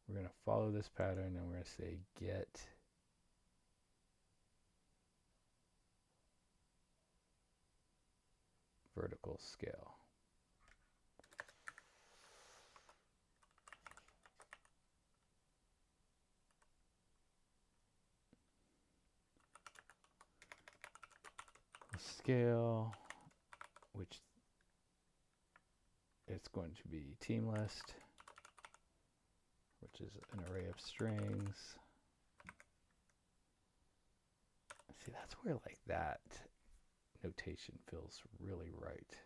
Speaker 1: we're going to follow this pattern, and we're going to say get vertical scale. Scale, which it's going to be team list, which is an array of strings. See, that's where like that notation feels really right.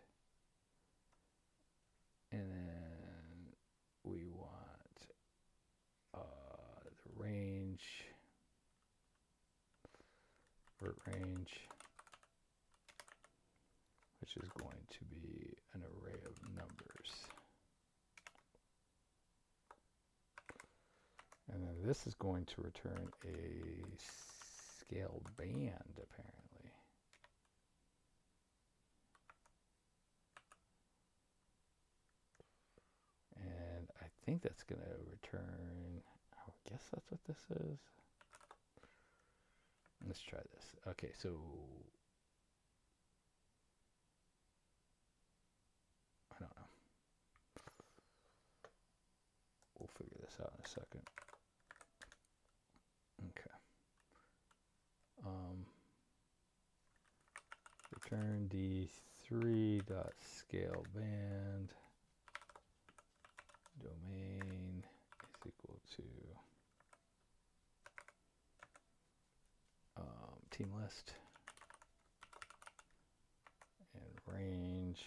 Speaker 1: And then we want the range, vert range, which is going to be an array of numbers. And then this is going to return a scale band, apparently. And I think that's going to return, I guess that's what this is. Let's try this. Okay, so I don't know. We'll figure this out in a second. Okay. Return D3.scaleBand domain is equal to team list and range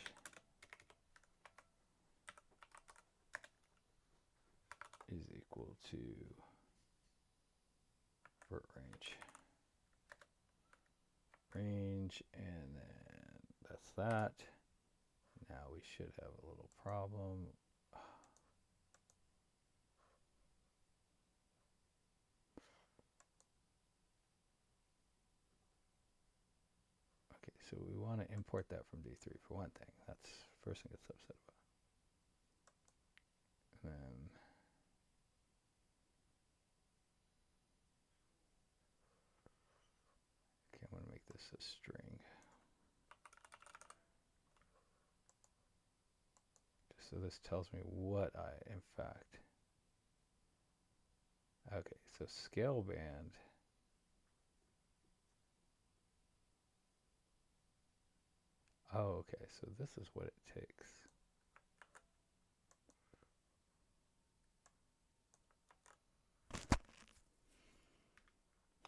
Speaker 1: is equal to vert range, and then that's that. Now we should have a little problem. Okay, so we want to import that from D3 for one thing. That's the first thing it's upset about. And then okay, I'm going to make this a string. Just so this tells me what I, in fact. Okay, so scale band. Oh, okay, so this is what it takes.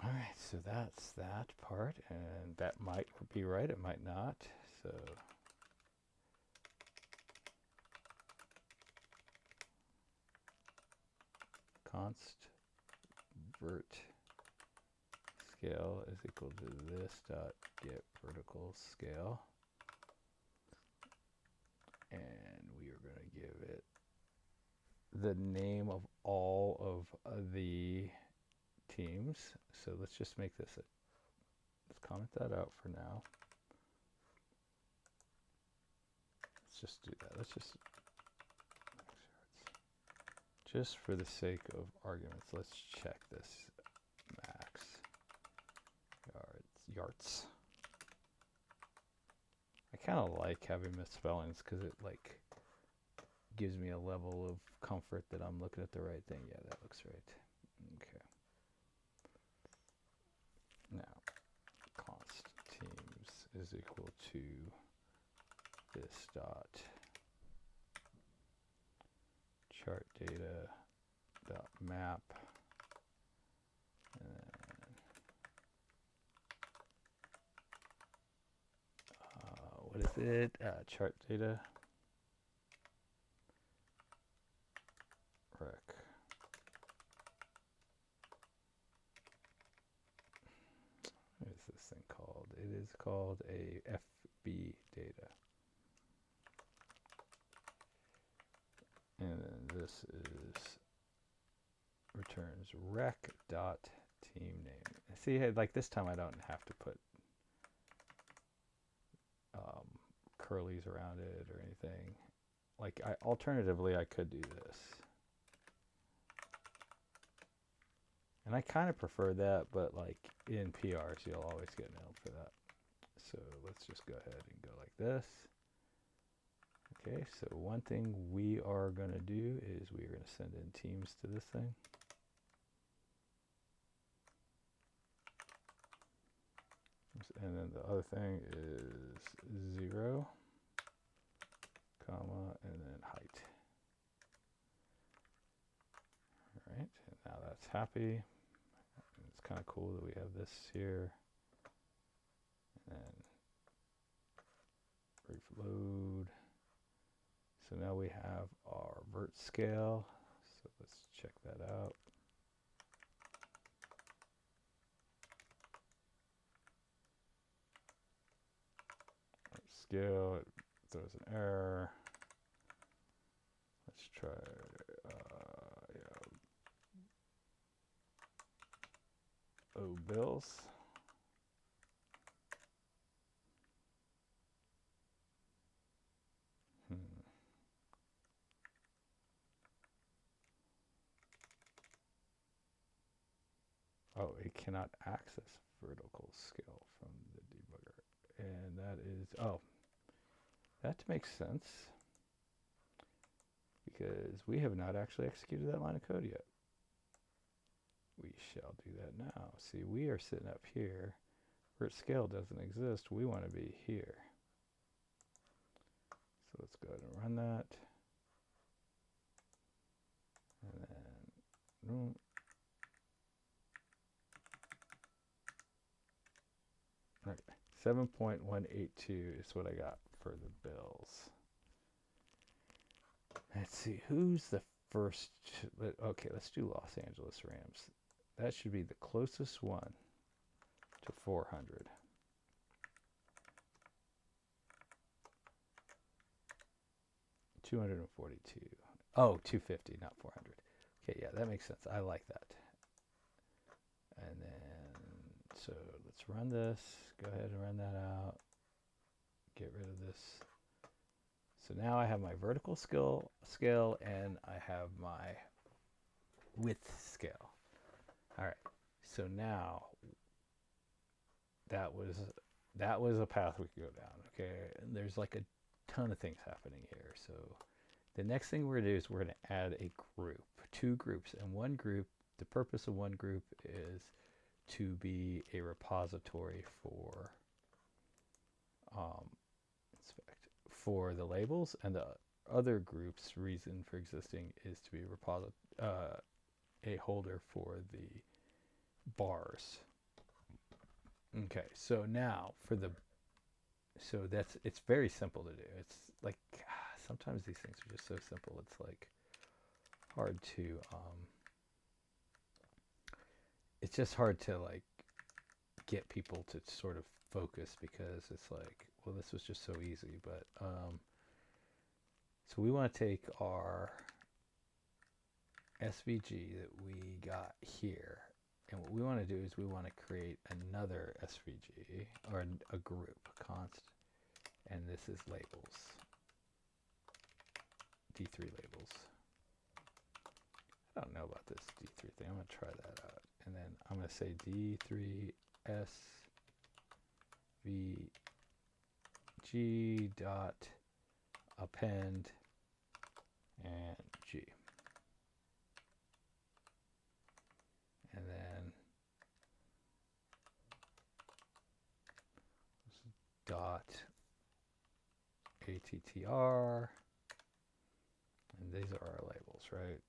Speaker 1: All right, so that's that part, and that might be right, it might not. So const vert scale is equal to this dot get vertical scale, and we are going to give it the name of all of the teams. So let's just make this a, let's comment that out for now. Let's just do that. Let's just for the sake of arguments, let's check this max yards. I kind of like having misspellings because it like gives me a level of comfort that I'm looking at the right thing. Yeah, that looks right. Okay. Now, const teams is equal to this dot chart data dot map, and then what is it? Chart data rec. What is this thing called? It is called a FB data. And then this is returns rec dot team name. See, like this time I don't have to put curlies around it or anything. Like alternatively I could do this. And I kind of prefer that, but like in PRs you'll always get nailed for that. So let's just go ahead and go like this. Okay, so one thing we are going to do is we are going to send in teams to this thing. And then the other thing is 0, comma, and then height. All right, and now that's happy. It's kind of cool that we have this here. And brief load. So now we have our vert scale. So let's check that out. Vert scale, it throws an error. Let's try, O bills. Oh, it cannot access vertical scale from the debugger. And that is, oh, that makes sense because we have not actually executed that line of code yet. We shall do that now. See, we are sitting up here. Vert scale doesn't exist. We want to be here. So let's go ahead and run that. And then, okay, 7.182 is what I got for the bills. Let's see, who's the first? Okay, let's do Los Angeles Rams. That should be the closest one to 400. $242. Oh, 250, not 400. Okay, yeah, that makes sense. I like that. And then, so let's run this. Go ahead and run that out. Get rid of this. So now I have my vertical scale and I have my width scale. All right. So now that was a path we could go down. Okay. And there's like a ton of things happening here. So the next thing we're going to do is we're going to add a group, 2 groups, and one group. The purpose of one group is to be a repository for for the labels, and the other group's reason for existing is to be a holder for the bars. Okay, so now for the it's very simple to do. It's like sometimes these things are just so simple. It's like hard to it's just hard to like get people to sort of focus because it's like, well, this was just so easy. But so we want to take our SVG that we got here, and what we want to do is we want to create another SVG or a group const, and this is labels, D3 labels. I don't know about this D3 thing. I'm going to try that out, and then I'm going to say D3 SVG dot append and G. And then dot attr, and these are our labels, right?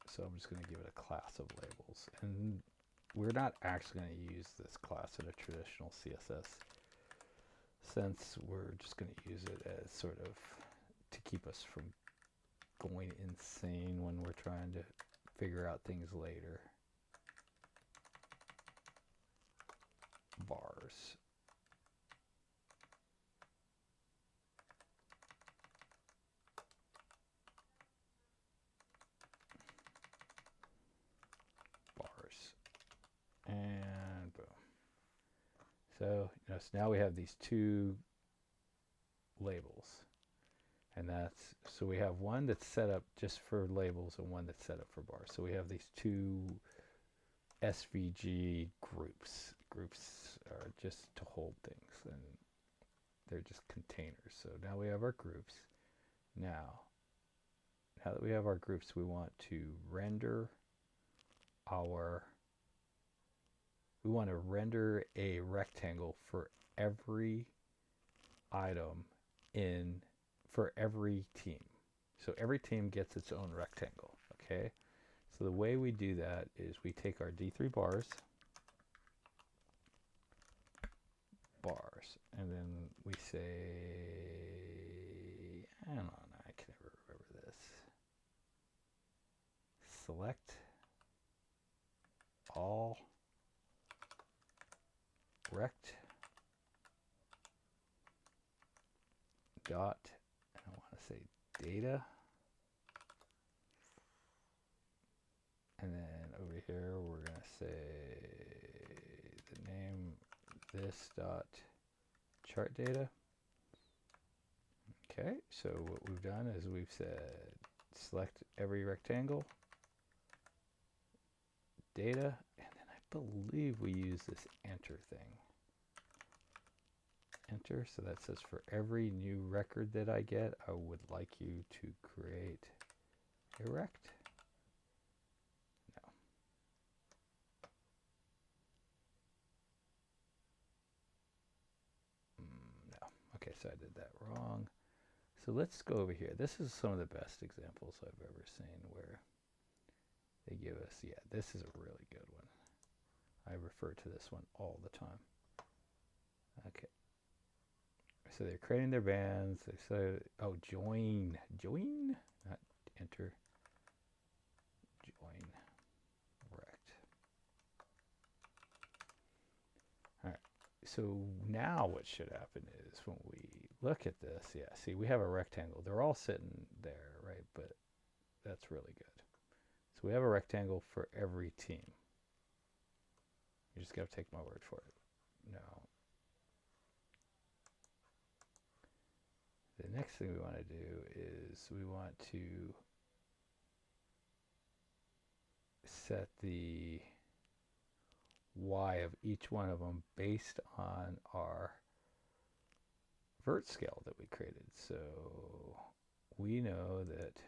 Speaker 1: So I'm just going to give it a class of labels, and we're not actually going to use this class in a traditional CSS sense. We're just going to use it as sort of to keep us from going insane when we're trying to figure out things later. Bars. And boom. So, so now we have these 2 labels, and so we have one that's set up just for labels and one that's set up for bars. So we have these 2 SVG groups. Groups are just to hold things, and they're just containers. So now we have our groups. Now that we have our groups, we want to render a rectangle for every item for every team. So every team gets its own rectangle, okay? So the way we do that is we take our D3 bars, and then we say, I don't know, I can never remember this. Select all rect dot, I want to say data, and then over here we're going to say the name this dot chart data. Okay, so what we've done is we've said select every rectangle, data, and then I believe we use this enter thing. Enter, so that says for every new record that I get, I would like you to create a rect. No. Okay, so I did that wrong. So let's go over here. This is some of the best examples I've ever seen where they give us, yeah, this is a really good one. I refer to this one all the time. Okay. So they're creating their bands. They said, oh, join, not enter, join, rect. All right. So now what should happen is when we look at this, yeah, see, we have a rectangle. They're all sitting there, right? But that's really good. So we have a rectangle for every team. You just got to take my word for it. Now, the next thing we want to do is we want to set the y of each one of them based on our vert scale that we created. So we know that,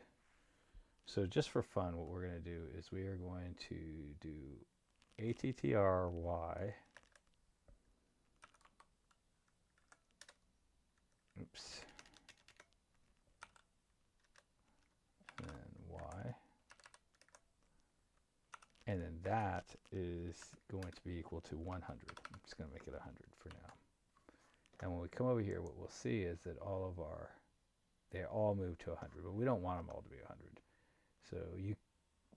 Speaker 1: so just for fun, what we're going to do is we are going to do attry, oops, and then y, and then that is going to be equal to 100. I'm just going to make it 100 for now. And when we come over here, what we'll see is that all of our, they all move to 100, but we don't want them all to be 100. So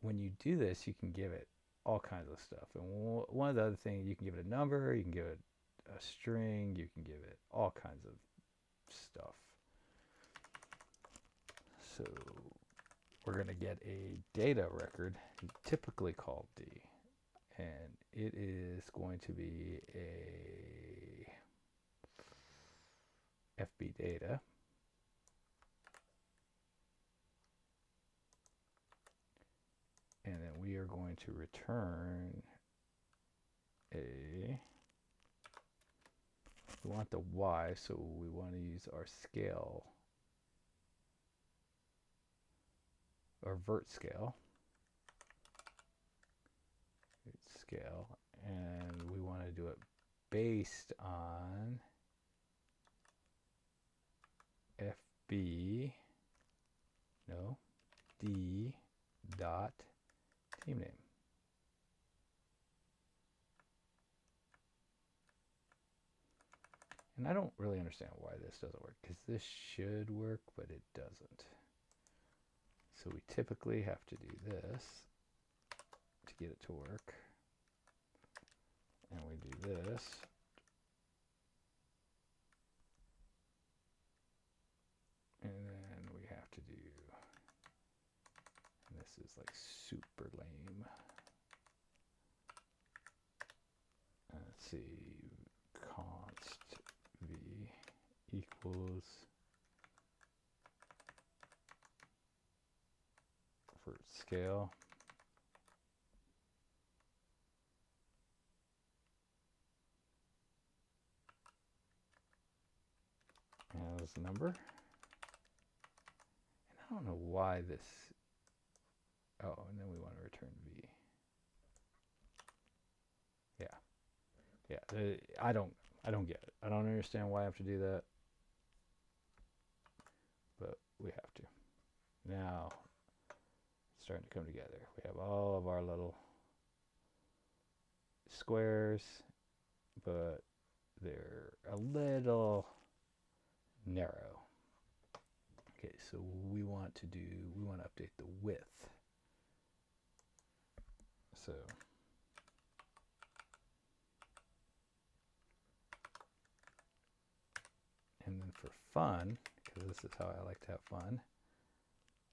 Speaker 1: when you do this, you can give it all kinds of stuff. And one of the other things, you can give it a number, you can give it a string, you can give it all kinds of stuff. So we're going to get a data record, typically called D, and it is going to be a FB data. And then we are going to return we want the y, so we want to use our scale, or vert scale, and we want to do it based on FB, no, D dot team name. And I don't really understand why this doesn't work, because this should work, but it doesn't. So we typically have to do this to get it to work. And we do this. And then we have to do, and this is like super lame. Let's see, const v equals vert scale. As a number. And I don't know why this, oh, and then we want to return v. Yeah, I don't get it. I don't understand why I have to do that, but we have to. Now, it's starting to come together. We have all of our little squares, but they're a little narrow. Okay, so we want to update the width. So and then for fun, because this is how I like to have fun,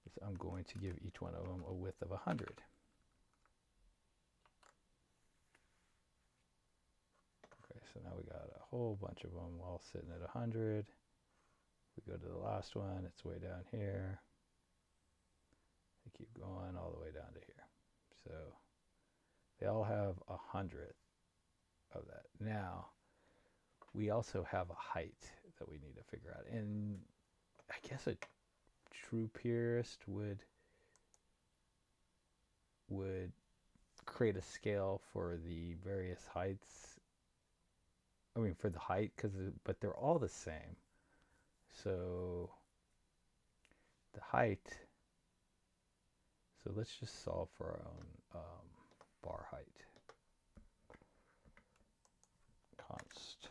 Speaker 1: is I'm going to give each one of them a width of 100. Okay, so now we got a whole bunch of them all sitting at 100. We go to the last one, it's way down here. They keep going all the way down to here. So they all have 100th of that. Now, we also have a height that we need to figure out. And I guess a true purist would create a scale for the various heights. I mean, for the height, but they're all the same. So the height, so let's just solve for our own bar height. Const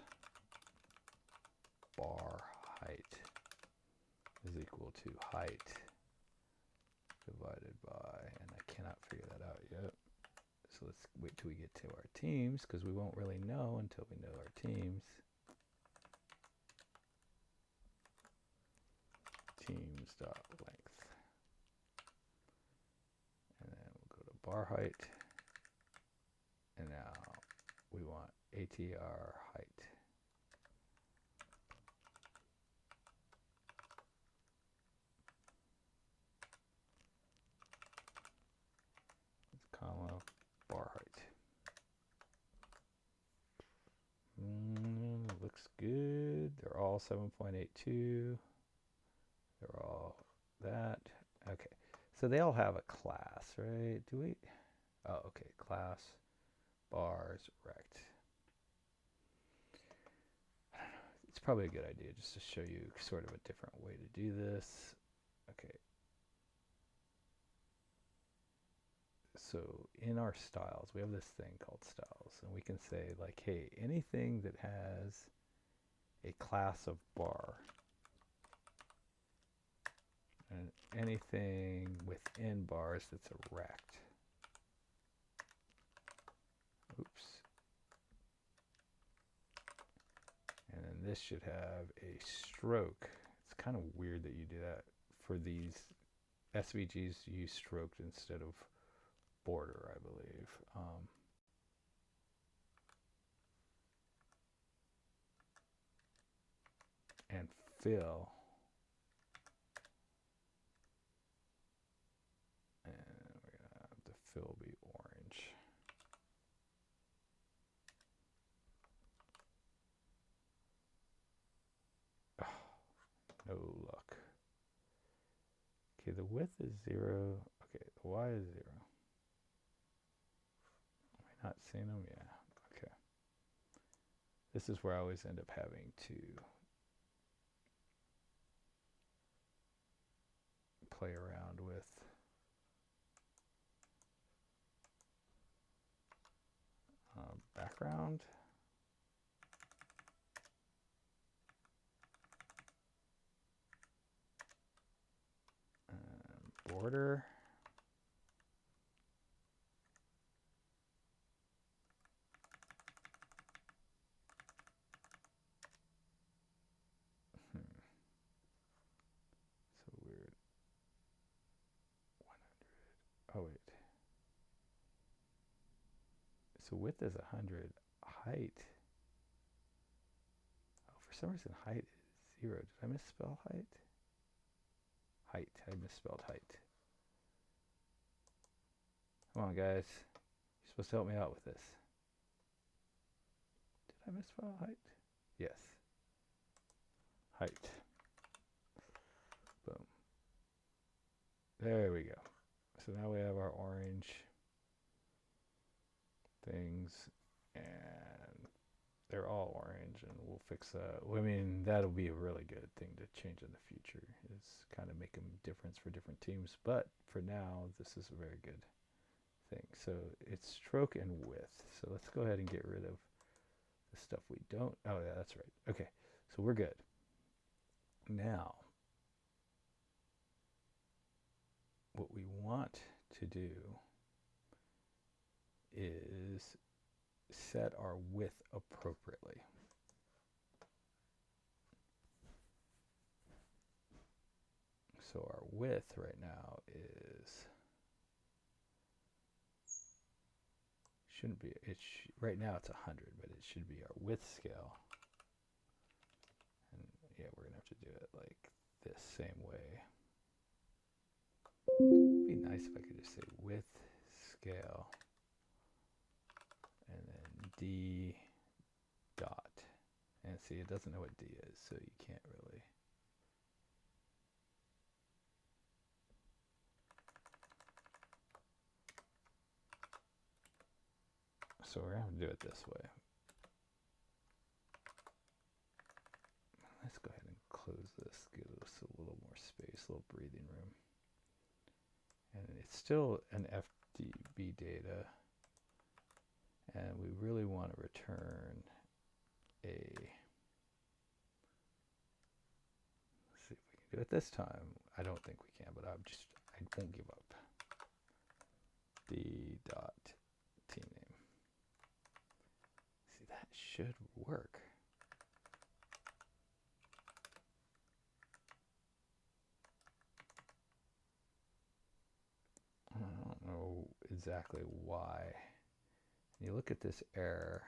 Speaker 1: bar height is equal to height divided by, and I cannot figure that out yet. So let's wait till we get to our teams, because we won't really know until we know our teams. Teams.length. And then we'll go to bar height. And now we want ATR height. Comma bar height. Looks good. They're all 7.82. They're all that. Okay. So they all have a class, right? Do we? Oh, okay. Class bars rect. It's probably a good idea just to show you sort of a different way to do this. Okay. So in our styles, we have this thing called styles, and we can say like, hey, anything that has a class of bar and anything within bars that's a rect. Oops. And then this should have a stroke. It's kind of weird that you do that. For these SVGs, you use stroked instead of border, I believe. And fill. And we're going to have the fill be orange. Oh, no luck. Okay, the width is 0. Okay, the y is 0. Am I not seeing them? Yeah. Okay. This is where I always end up having to play around with background. Border. So weird. 100. Oh, wait. So width is 100. Height. Oh, for some reason, height is 0. Did I misspell height? Height. I misspelled height. Come on, guys. You're supposed to help me out with this. Did I misspell height? Yes. Height. Boom. There we go. So now we have our orange things, and they're all orange, and we'll fix that. I mean, that'll be a really good thing to change in the future, is kind of make a difference for different teams. But for now, this is a very good thing. So it's stroke and width. So let's go ahead and get rid of the stuff we don't. Oh yeah, that's right. Okay, so we're good. Now, what we want to do is set our width appropriately. So our width right now shouldn't be, right now it's 100, but it should be our width scale. And yeah, we're gonna have to do it like this same way. It'd be nice if I could just say width scale and then D dot. And see, it doesn't know what D is, so you can't really. So we're gonna have to do it this way. Let's go ahead and close this, give us a little more space, a little breathing room. And it's still an FDB data, and we really want to return a, let's see if we can do it this time. I don't think we can, but I won't give up. D dot team name. See, that should work. I don't know exactly why. You look at this error,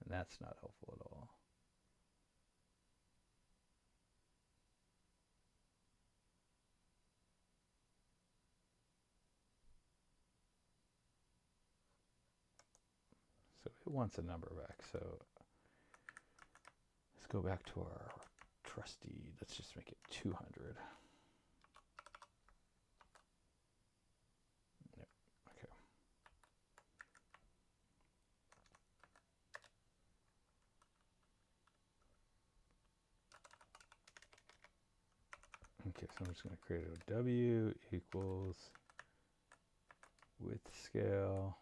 Speaker 1: and that's not helpful at all. So it wants a number back. So let's go back to our trusty, let's just make it 200. Yep, okay. Okay, so I'm just going to create a W equals width scale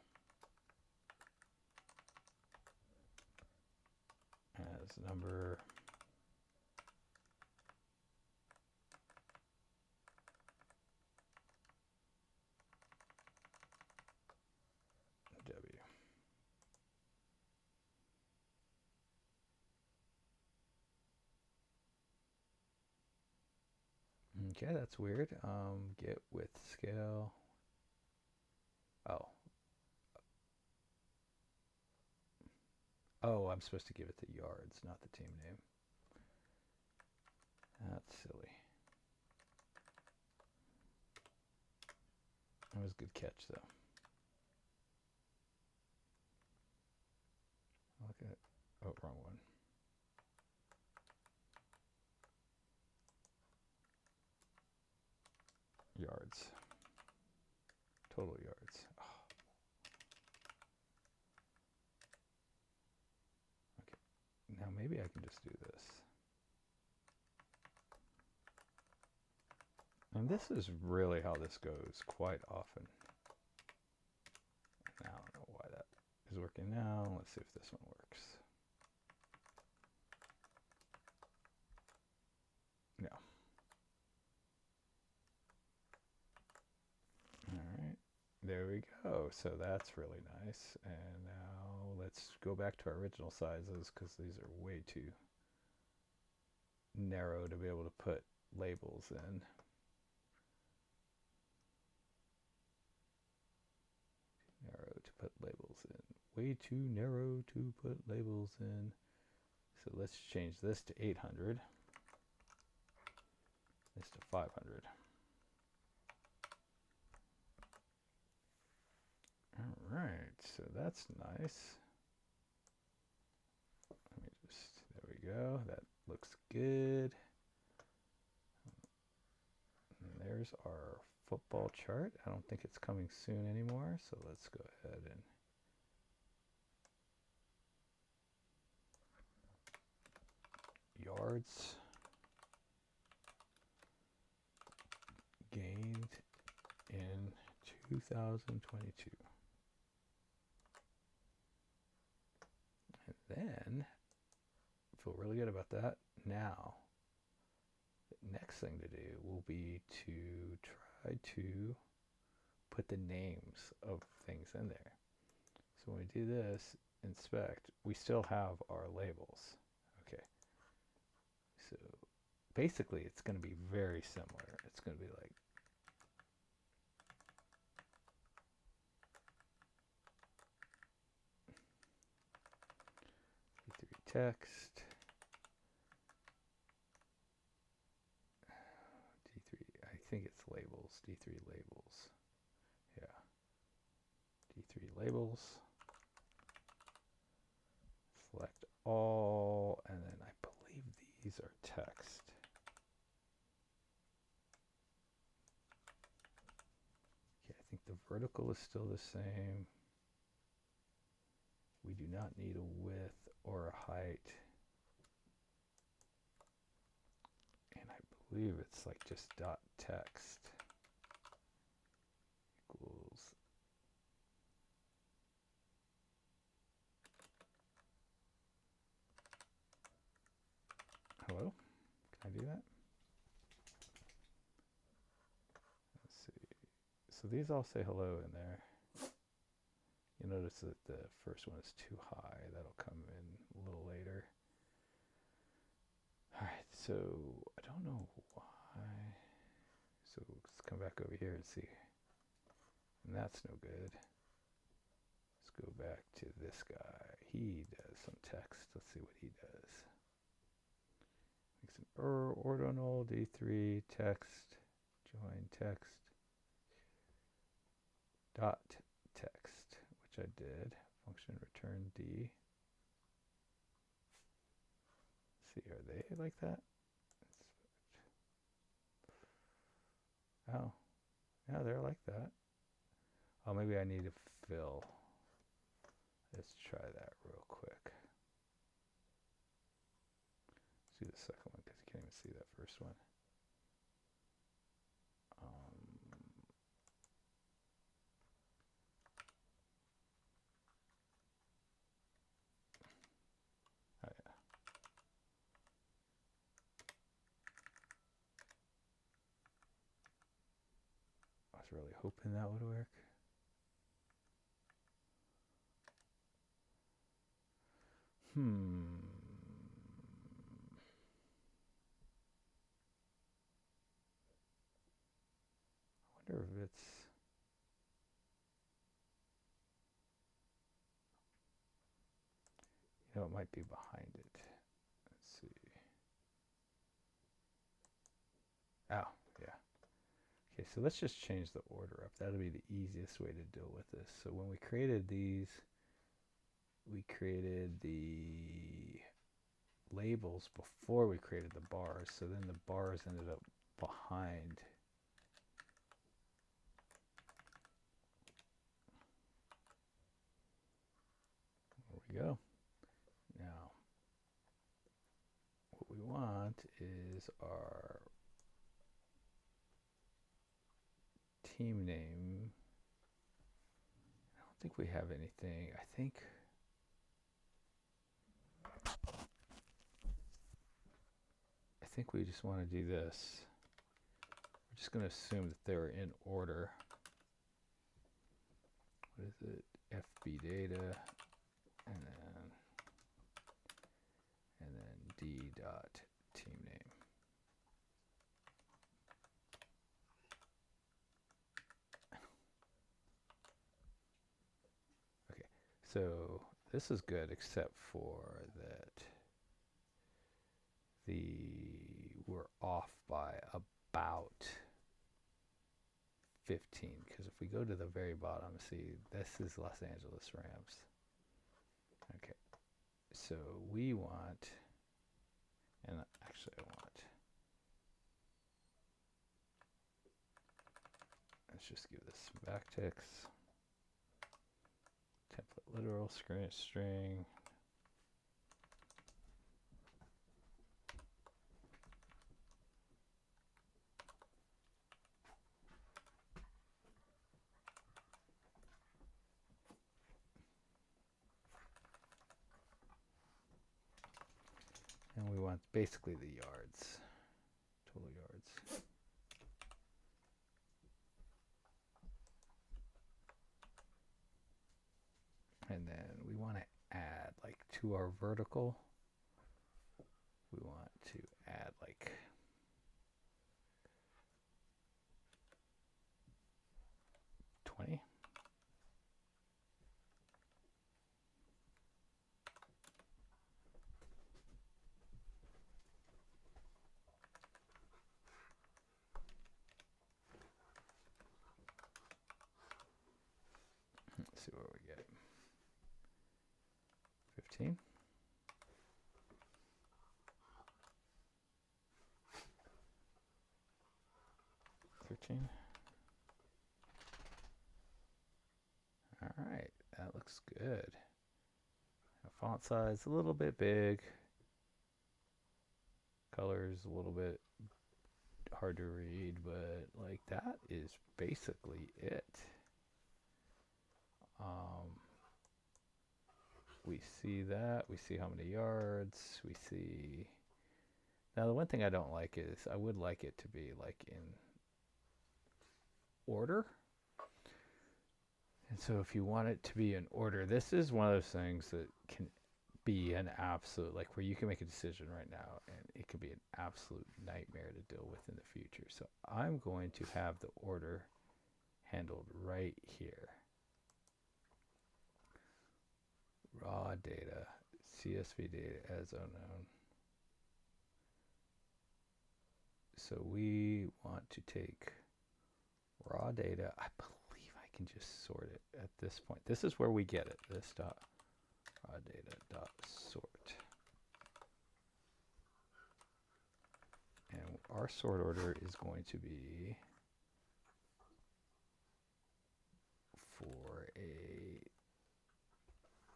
Speaker 1: as number W. Okay, that's weird. Get width scale. Oh. Oh, I'm supposed to give it the yards, not the team name. That's silly. That was a good catch, though. Look at, oh, wrong one. Yards. Total yards. Oh. Okay. Now maybe I can just do this. And this is really how this goes quite often. Now, I don't know why that is working now. Let's see if this one works. No. All right. There we go. So that's really nice. And now let's go back to our original sizes because these are way too narrow to be able to put labels in. Narrow to put labels in. Way too narrow to put labels in. So let's change this to 800. This to 500. All right, so that's nice. Let me just, there we go. That looks good. And there's our football chart. I don't think it's coming soon anymore, so let's go ahead and yards gained in 2022. really good about that. Now, the next thing to do will be to try to put the names of things in there. So when we do this, inspect, we still have our labels. Okay, so basically it's going to be very similar. It's going to be like D3 text, D3, I think it's labels, D3 labels. Yeah, D3 labels. Select all, and then I believe these are text. Okay, I think the vertical is still the same. We do not need a width or a height. And I believe it's like just dot text equals. Hello? Can I do that? Let's see. So these all say hello in there. You'll notice that the first one is too high. That'll come in a little later. Alright, so I don't know why. So let's come back over here and see. And that's no good. Let's go back to this guy. He does some text. Let's see what he does. Makes an ordinal D3 text, join text, dot text, which I did. Function return D. Let's see, are they like that? Oh, yeah, they're like that. Oh, maybe I need to fill. Let's try that real quick. Let's do the second one because you can't even see that first one. Oh yeah. I was really hoping that would work. I wonder if it's. You know, it might be behind it. Let's see. Oh, yeah. Okay, so let's just change the order up. That'll be the easiest way to deal with this. So when we created these, we created the labels before we created the bars. So then the bars ended up behind. There we go. Now, what we want is our team name. I don't think we have anything. I think we just want to do this. We're just going to assume that they're in order. What is it? FB data, and then D dot team name. Okay, so this is good except for that we're off by about 15, because if we go to the very bottom, see, this is Los Angeles Rams. Okay, so we want, and actually I want, let's just give this some backticks, template literal string, and want basically the yards, total yards. And then we want to add like to our vertical, we want to add like 20. Let's see what we get. 15. All right, that looks good. Font size a little bit big. Colors a little bit hard to read, but like that is basically it. We see that. We see how many yards. We see. Now the one thing I don't like is I would like it to be like in order. And so if you want it to be in order, this is one of those things that can be an absolute, like where you can make a decision right now and it could be an absolute nightmare to deal with in the future. So I'm going to have the order handled right here. Raw data, CSV data as unknown. So we want to take raw data. I believe I can just sort it at this point. This is where we get it. This dot raw data dot sort. And our sort order is going to be for a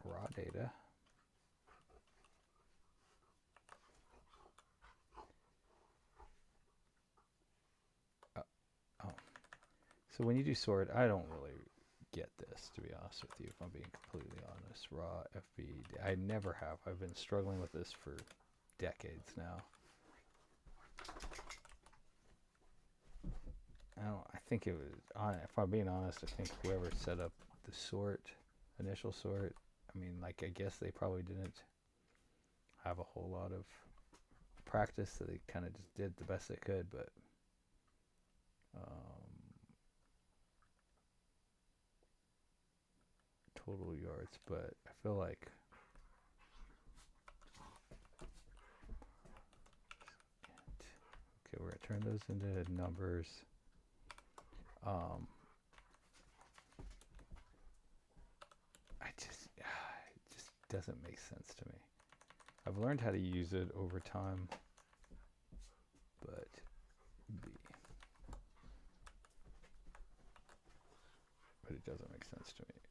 Speaker 1: raw data. So when you do sort, I don't really get this, to be honest with you, if I'm being completely honest. Raw FB, I never have. I've been struggling with this for decades now. I think it was, if I'm being honest, I think whoever set up the sort, initial sort, I mean, like, I guess they probably didn't have a whole lot of practice, so they kind of just did the best they could, but total yards, but I feel like okay, we're gonna turn those into numbers. It just doesn't make sense to me. I've learned how to use it over time, but it doesn't make sense to me.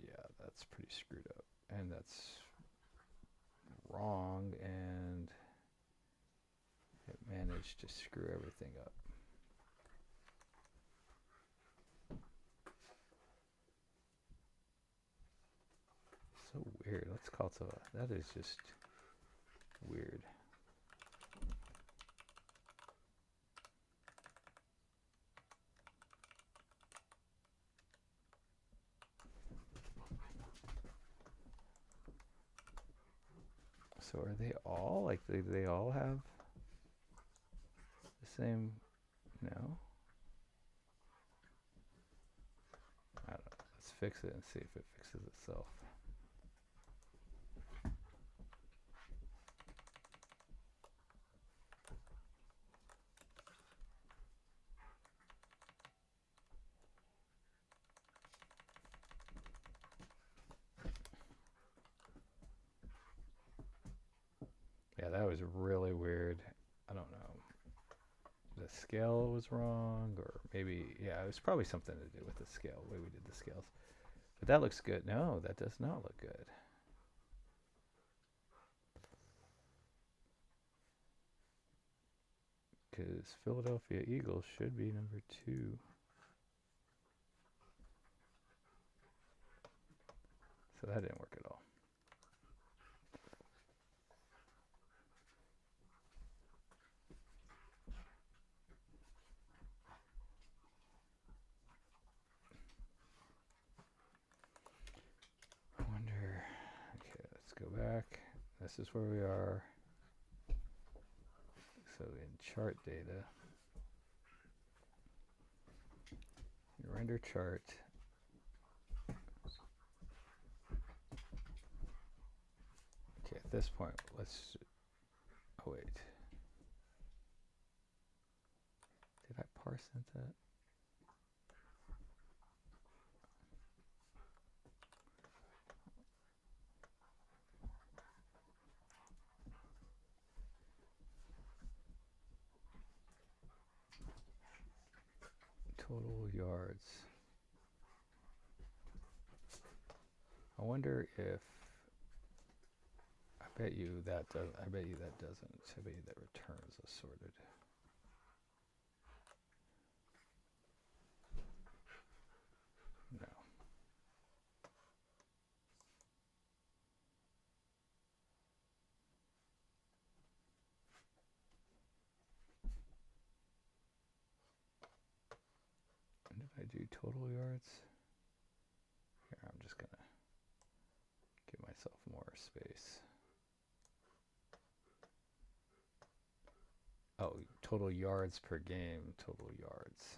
Speaker 1: Yeah, that's pretty screwed up, and that's wrong, and it managed to screw everything up. So weird. Let's call it that is just weird. So are they all like they all have the same? No. I don't know. Let's fix it and see if it fixes itself. Yeah, that was really weird. I don't know. The scale was wrong, or maybe, yeah, it was probably something to do with the scale, the way we did the scales. But that looks good. No, that does not look good. Because Philadelphia Eagles should be number 2. So that didn't work at all. go back. This is where we are. So in chart data, render chart. Okay, at this point, let's, oh wait. Did I parse into that? Total yards. I wonder if, I bet you that doesn't, I bet you that returns assorted. No. And if I do total yards, here I'm just gonna give myself more space. Oh, total yards per game, total yards.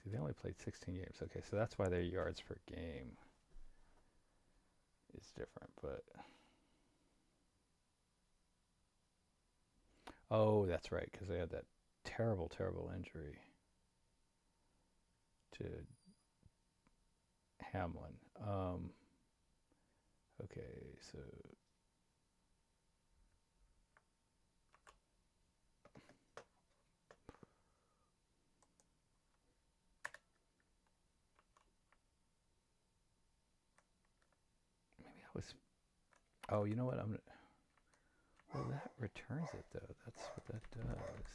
Speaker 1: See, they only played 16 games. Okay, so that's why their yards per game is different, but... Oh, that's right, because they had that terrible, terrible injury to Hamlin. Okay, so... Maybe I was... Oh, you know what? I'm gonna... Well, that returns it, though. That's what that does.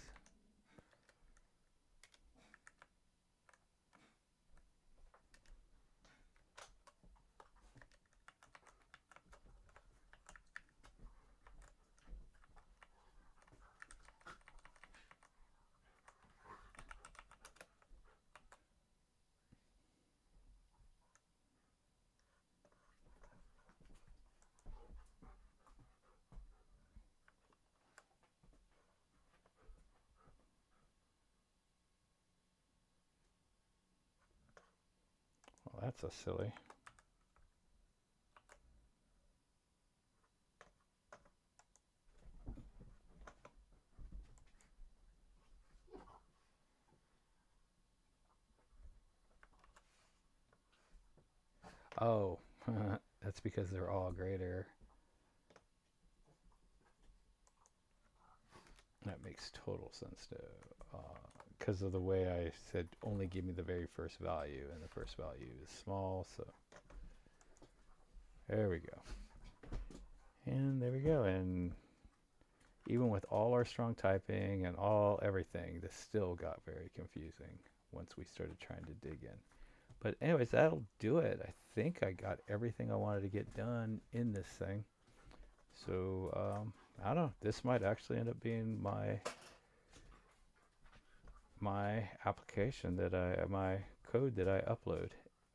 Speaker 1: Well, that's a silly. Oh, that's because they're all greater. That makes total sense, though. Because of the way I said only give me the very first value, and the first value is small, so there we go. And there we go. And even with all our strong typing and all everything, this still got very confusing once we started trying to dig in. But anyways, that'll do it. I think I got everything I wanted to get done in this thing. So I don't know. This might actually end up being my application my code that I upload.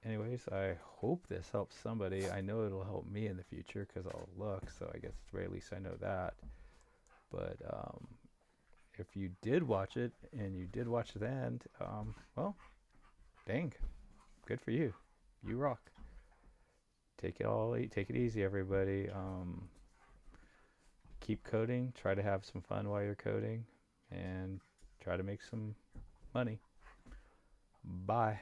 Speaker 1: Anyways, I hope this helps somebody. I know it'll help me in the future because I'll look. So I guess at the very least I know that. But if you did watch it and you did watch the end, well, dang, good for you. You rock. Take it easy, everybody. Keep coding. Try to have some fun while you're coding, and try to make some money. Bye.